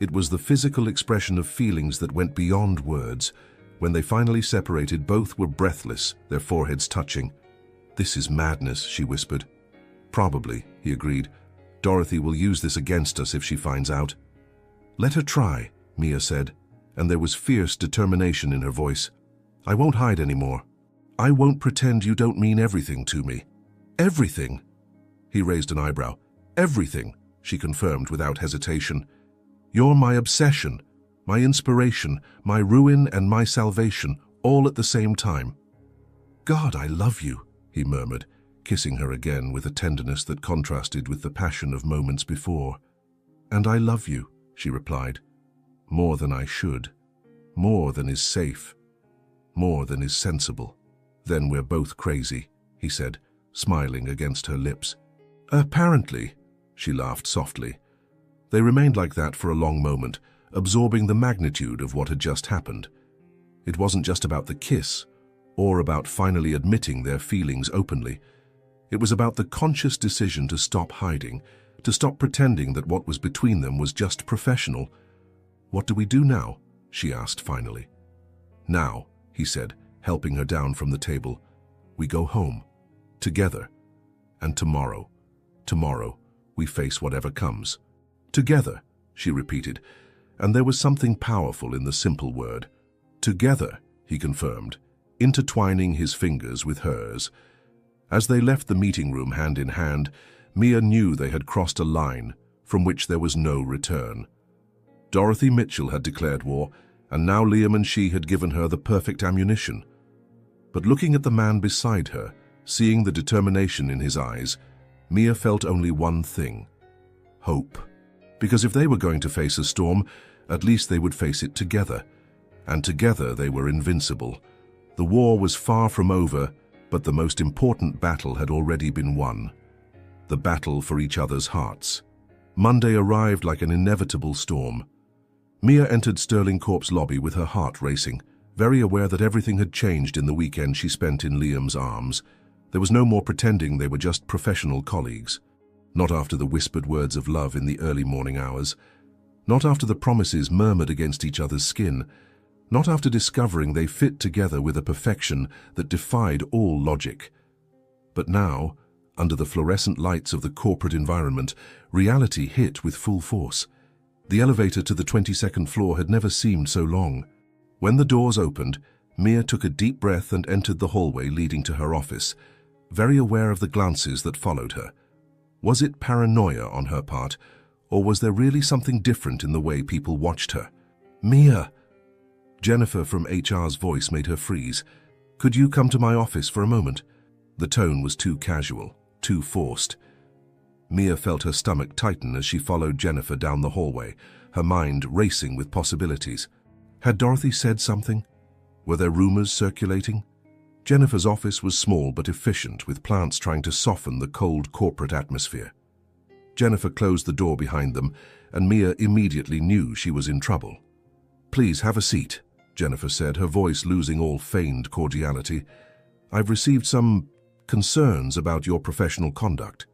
It was the physical expression of feelings that went beyond words. When they finally separated, both were breathless, their foreheads touching. "This is madness," she whispered. "Probably," he agreed. "Dorothy will use this against us if she finds out." "Let her try," Mia said, and there was fierce determination in her voice. "I won't hide anymore. I won't pretend you don't mean everything to me." "Everything?" He raised an eyebrow. "Everything," she confirmed without hesitation. "You're my obsession, my inspiration, my ruin and my salvation, all at the same time." "God, I love you," he murmured, kissing her again with a tenderness that contrasted with the passion of moments before. "And I love you," she replied. "More than I should. More than is safe. More than is sensible." "Then we're both crazy," he said, smiling against her lips. "Apparently," she laughed softly. They remained like that for a long moment, absorbing the magnitude of what had just happened. It wasn't just about the kiss, or about finally admitting their feelings openly. It was about the conscious decision to stop hiding, to stop pretending that what was between them was just professional. "What do we do now?" she asked finally. "Now," he said, helping her down from the table, "we go home. Together. And tomorrow, we face whatever comes." "Together," she repeated, and there was something powerful in the simple word. "Together," he confirmed, intertwining his fingers with hers. As they left the meeting room hand in hand, Mia knew they had crossed a line from which there was no return. Dorothy Mitchell had declared war, and now Liam and she had given her the perfect ammunition. But looking at the man beside her, seeing the determination in his eyes, Mia felt only one thing: hope. Because if they were going to face a storm, at least they would face it together. And together they were invincible. The war was far from over, but the most important battle had already been won. the battle for each other's hearts. Monday arrived like an inevitable storm. Mia entered Sterling Corp's lobby with her heart racing, very aware that everything had changed in the weekend she spent in Liam's arms. There was no more pretending they were just professional colleagues. Not after the whispered words of love in the early morning hours. Not after the promises murmured against each other's skin. Not after discovering they fit together with a perfection that defied all logic. But now, under the fluorescent lights of the corporate environment, reality hit with full force. The elevator to the 22nd floor had never seemed so long. When the doors opened, Mia took a deep breath and entered the hallway leading to her office, very aware of the glances that followed her. Was it paranoia on her part, or was there really something different in the way people watched her? "Mia!" Jennifer from HR's voice made her freeze. "Could you come to my office for a moment?" The tone was too casual, too forced. Mia felt her stomach tighten as she followed Jennifer down the hallway, her mind racing with possibilities. Had Dorothy said something? Were there rumors circulating? Jennifer's office was small but efficient, with plants trying to soften the cold corporate atmosphere. Jennifer closed the door behind them, and Mia immediately knew she was in trouble. "Please have a seat," Jennifer said, her voice losing all feigned cordiality. "I've received some concerns about your professional conduct."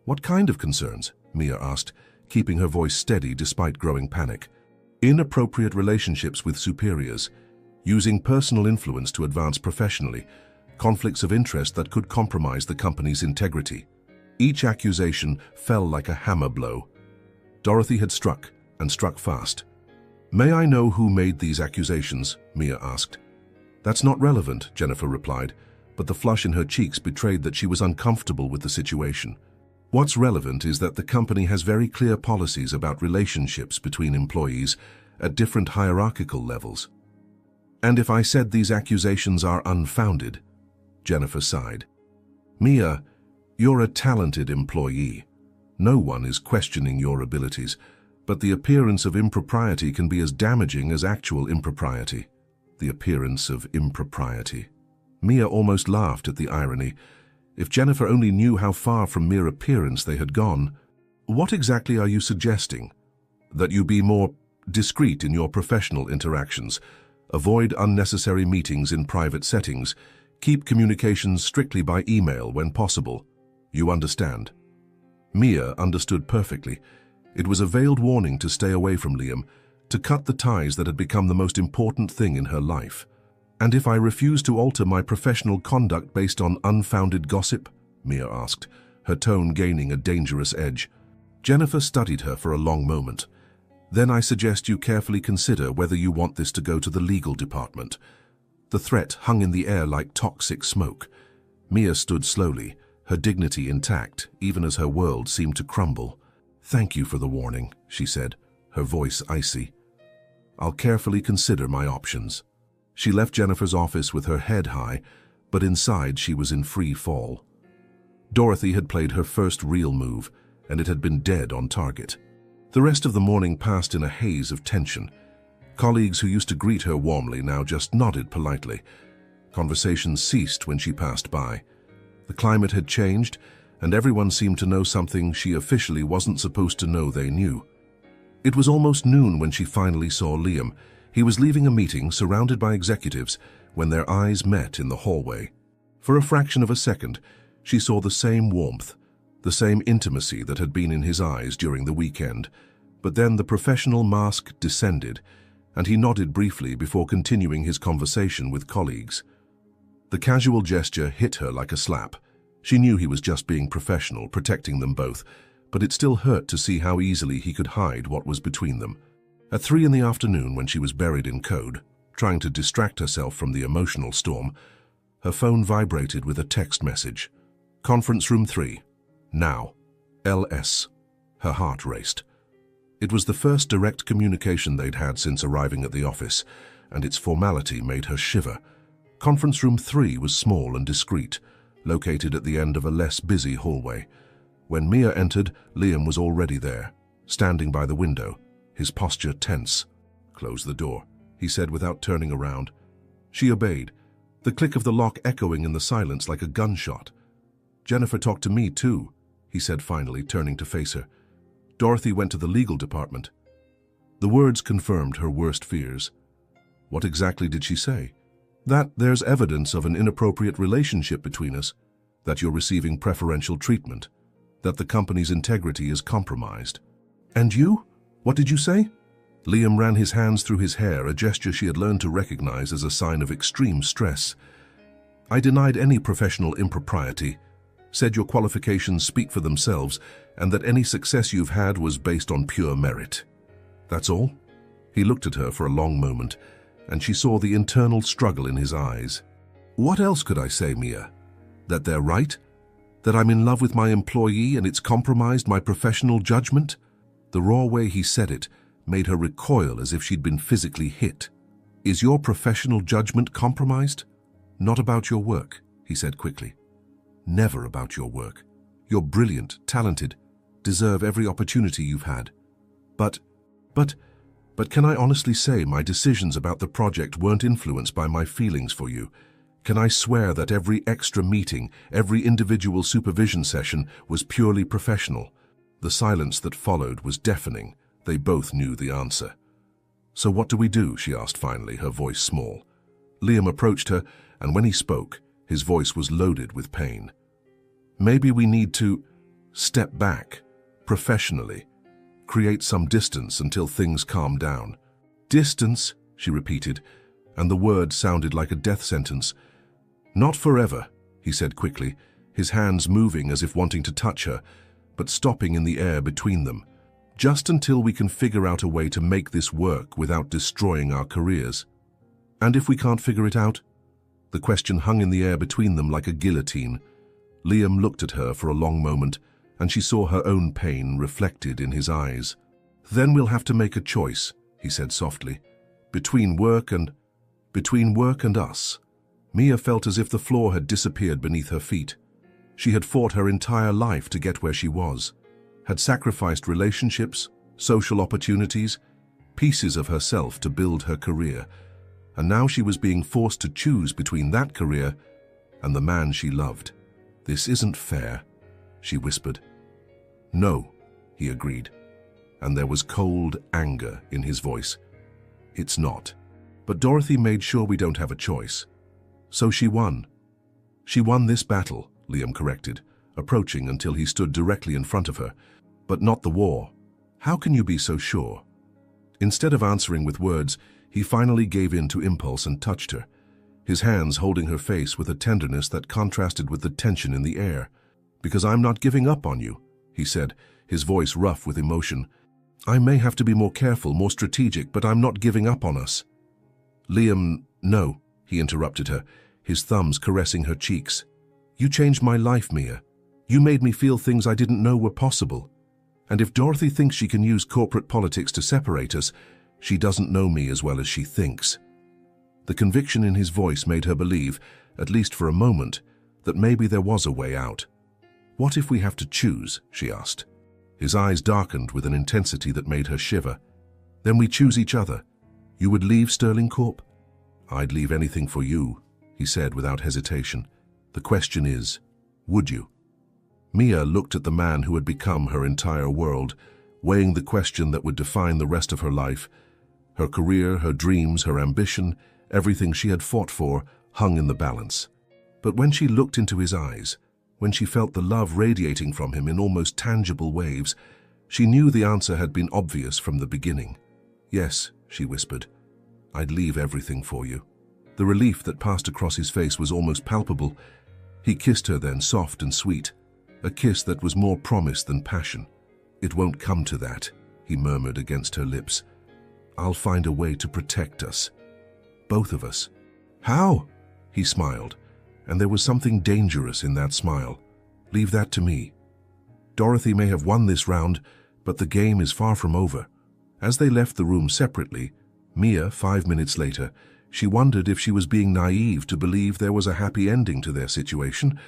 "What kind of concerns?" Mia asked, keeping her voice steady despite growing panic. "Inappropriate relationships with superiors, using personal influence to advance professionally, conflicts of interest that could compromise the company's integrity." Each accusation fell like a hammer blow. Dorothy had struck, and struck fast. "May I know who made these accusations?" Mia asked. "That's not relevant," Jennifer replied, but the flush in her cheeks betrayed that she was uncomfortable with the situation. "What's relevant is that the company has very clear policies about relationships between employees at different hierarchical levels." "And if I said these accusations are unfounded?" Jennifer sighed. "Mia, you're a talented employee. No one is questioning your abilities, but the appearance of impropriety can be as damaging as actual impropriety." The appearance of impropriety. Mia almost laughed at the irony. If Jennifer only knew how far from mere appearance they had gone. "What exactly are you suggesting? That you be more discreet in your professional interactions, avoid unnecessary meetings in private settings, keep communications strictly by email when possible. You understand?" Mia understood perfectly. It was a veiled warning to stay away from Liam, to cut the ties that had become the most important thing in her life. "And if I refuse to alter my professional conduct based on unfounded gossip?" Mia asked, her tone gaining a dangerous edge. Jennifer studied her for a long moment. "Then I suggest you carefully consider whether you want this to go to the legal department." The threat hung in the air like toxic smoke. Mia stood slowly, her dignity intact, even as her world seemed to crumble. "Thank you for the warning," she said, her voice icy. "I'll carefully consider my options." She left Jennifer's office with her head high, but inside she was in free fall. Dorothy had played her first real move, and it had been dead on target. The rest of the morning passed in a haze of tension. Colleagues who used to greet her warmly now just nodded politely. Conversations ceased when she passed by. The climate had changed, and everyone seemed to know something she officially wasn't supposed to know they knew. It was almost noon when she finally saw Liam. He was leaving a meeting surrounded by executives when their eyes met in the hallway. For a fraction of a second, she saw the same warmth, the same intimacy that had been in his eyes during the weekend. But then the professional mask descended, and he nodded briefly before continuing his conversation with colleagues. The casual gesture hit her like a slap. She knew he was just being professional, protecting them both, but it still hurt to see how easily he could hide what was between them. At 3 in the afternoon, when she was buried in code, trying to distract herself from the emotional storm, her phone vibrated with a text message. "Conference room 3. Now. LS." Her heart raced. It was the first direct communication they'd had since arriving at the office, and its formality made her shiver. Conference room 3 was small and discreet, located at the end of a less busy hallway. When Mia entered, Liam was already there, standing by the window, his posture tense. "Close the door," he said without turning around. She obeyed, the click of the lock echoing in the silence like a gunshot. "Jennifer talked to me too," he said finally, turning to face her. Dorothy went to the legal department. The words confirmed her worst fears. What exactly did she say? That there's evidence of an inappropriate relationship between us, that you're receiving preferential treatment, that the company's integrity is compromised. And you? What did you say? Liam ran his hands through his hair, a gesture she had learned to recognize as a sign of extreme stress. I denied any professional impropriety, said your qualifications speak for themselves, and that any success you've had was based on pure merit. That's all? He looked at her for a long moment, and she saw the internal struggle in his eyes. What else could I say, Mia? That they're right? That I'm in love with my employee and it's compromised my professional judgment? The raw way he said it made her recoil as if she'd been physically hit. Is your professional judgment compromised? Not about your work, he said quickly. Never about your work. You're brilliant, talented, deserve every opportunity you've had. But can I honestly say my decisions about the project weren't influenced by my feelings for you? Can I swear that every extra meeting, every individual supervision session was purely professional? The silence that followed was deafening. They both knew the answer. So what do we do? She asked finally, her voice small. Liam approached her, and when he spoke, his voice was loaded with pain. Maybe we need to step back, professionally, create some distance until things calm down. Distance, she repeated, and the word sounded like a death sentence. Not forever, he said quickly, his hands moving as if wanting to touch her, but stopping in the air between them. Just until we can figure out a way to make this work without destroying our careers. And if we can't figure it out? The question hung in the air between them like a guillotine. Liam looked at her for a long moment, and she saw her own pain reflected in his eyes. Then we'll have to make a choice, he said softly. Between work and us. Mia felt as if the floor had disappeared beneath her feet. She had fought her entire life to get where she was, had sacrificed relationships, social opportunities, pieces of herself to build her career, and now she was being forced to choose between that career and the man she loved. This isn't fair, she whispered. No, he agreed, and there was cold anger in his voice. It's not. But Dorothy made sure we don't have a choice. So she won. She won this battle, Liam corrected, approaching until he stood directly in front of her. But not the war. How can you be so sure? Instead of answering with words, he finally gave in to impulse and touched her, his hands holding her face with a tenderness that contrasted with the tension in the air. Because I'm not giving up on you, he said, his voice rough with emotion. I may have to be more careful, more strategic, but I'm not giving up on us. Liam, no, he interrupted her, his thumbs caressing her cheeks. You changed my life, Mia. You made me feel things I didn't know were possible. And if Dorothy thinks she can use corporate politics to separate us, she doesn't know me as well as she thinks. The conviction in his voice made her believe, at least for a moment, that maybe there was a way out. What if we have to choose? She asked. His eyes darkened with an intensity that made her shiver. Then we choose each other. You would leave Sterling Corp? I'd leave anything for you, he said without hesitation. The question is, would you? Mia looked at the man who had become her entire world, weighing the question that would define the rest of her life. Her career, her dreams, her ambition, everything she had fought for, hung in the balance. But when she looked into his eyes, when she felt the love radiating from him in almost tangible waves, she knew the answer had been obvious from the beginning. Yes, she whispered, I'd leave everything for you. The relief that passed across his face was almost palpable. He kissed her then, soft and sweet, a kiss that was more promise than passion. It won't come to that, he murmured against her lips. I'll find a way to protect us. Both of us. How? He smiled, and there was something dangerous in that smile. Leave that to me. Dorothy may have won this round, but the game is far from over. As they left the room separately, Mia, 5 minutes later, she wondered if she was being naive to believe there was a happy ending to their situation.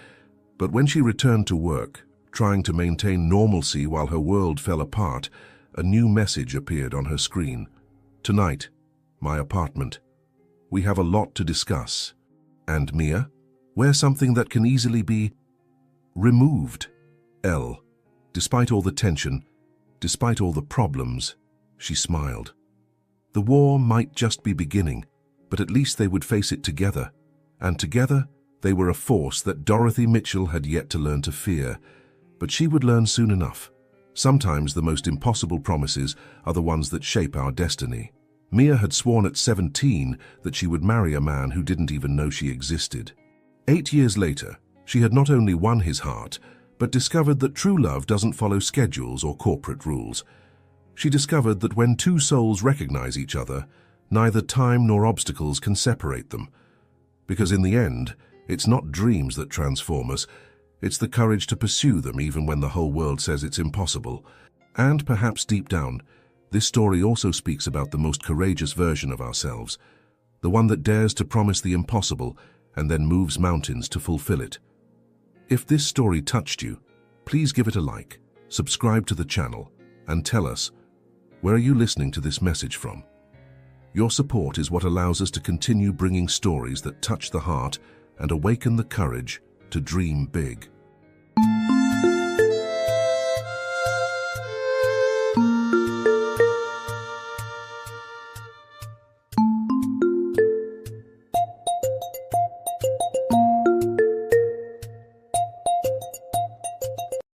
But when she returned to work, trying to maintain normalcy while her world fell apart, a new message appeared on her screen. Tonight, my apartment. We have a lot to discuss. And Mia, wear something that can easily be removed. L. Despite all the tension, despite all the problems, she smiled. The war might just be beginning, but at least they would face it together. And together, they were a force that Dorothy Mitchell had yet to learn to fear. But she would learn soon enough. Sometimes the most impossible promises are the ones that shape our destiny. Mia had sworn at 17 that she would marry a man who didn't even know she existed. 8 years later, she had not only won his heart, but discovered that true love doesn't follow schedules or corporate rules. She discovered that when two souls recognize each other, neither time nor obstacles can separate them. Because in the end, it's not dreams that transform us, it's the courage to pursue them even when the whole world says it's impossible. And perhaps deep down, this story also speaks about the most courageous version of ourselves, the one that dares to promise the impossible and then moves mountains to fulfill it. If this story touched you, please give it a like, subscribe to the channel, and tell us, where are you listening to this message from? Your support is what allows us to continue bringing stories that touch the heart and awaken the courage to dream big.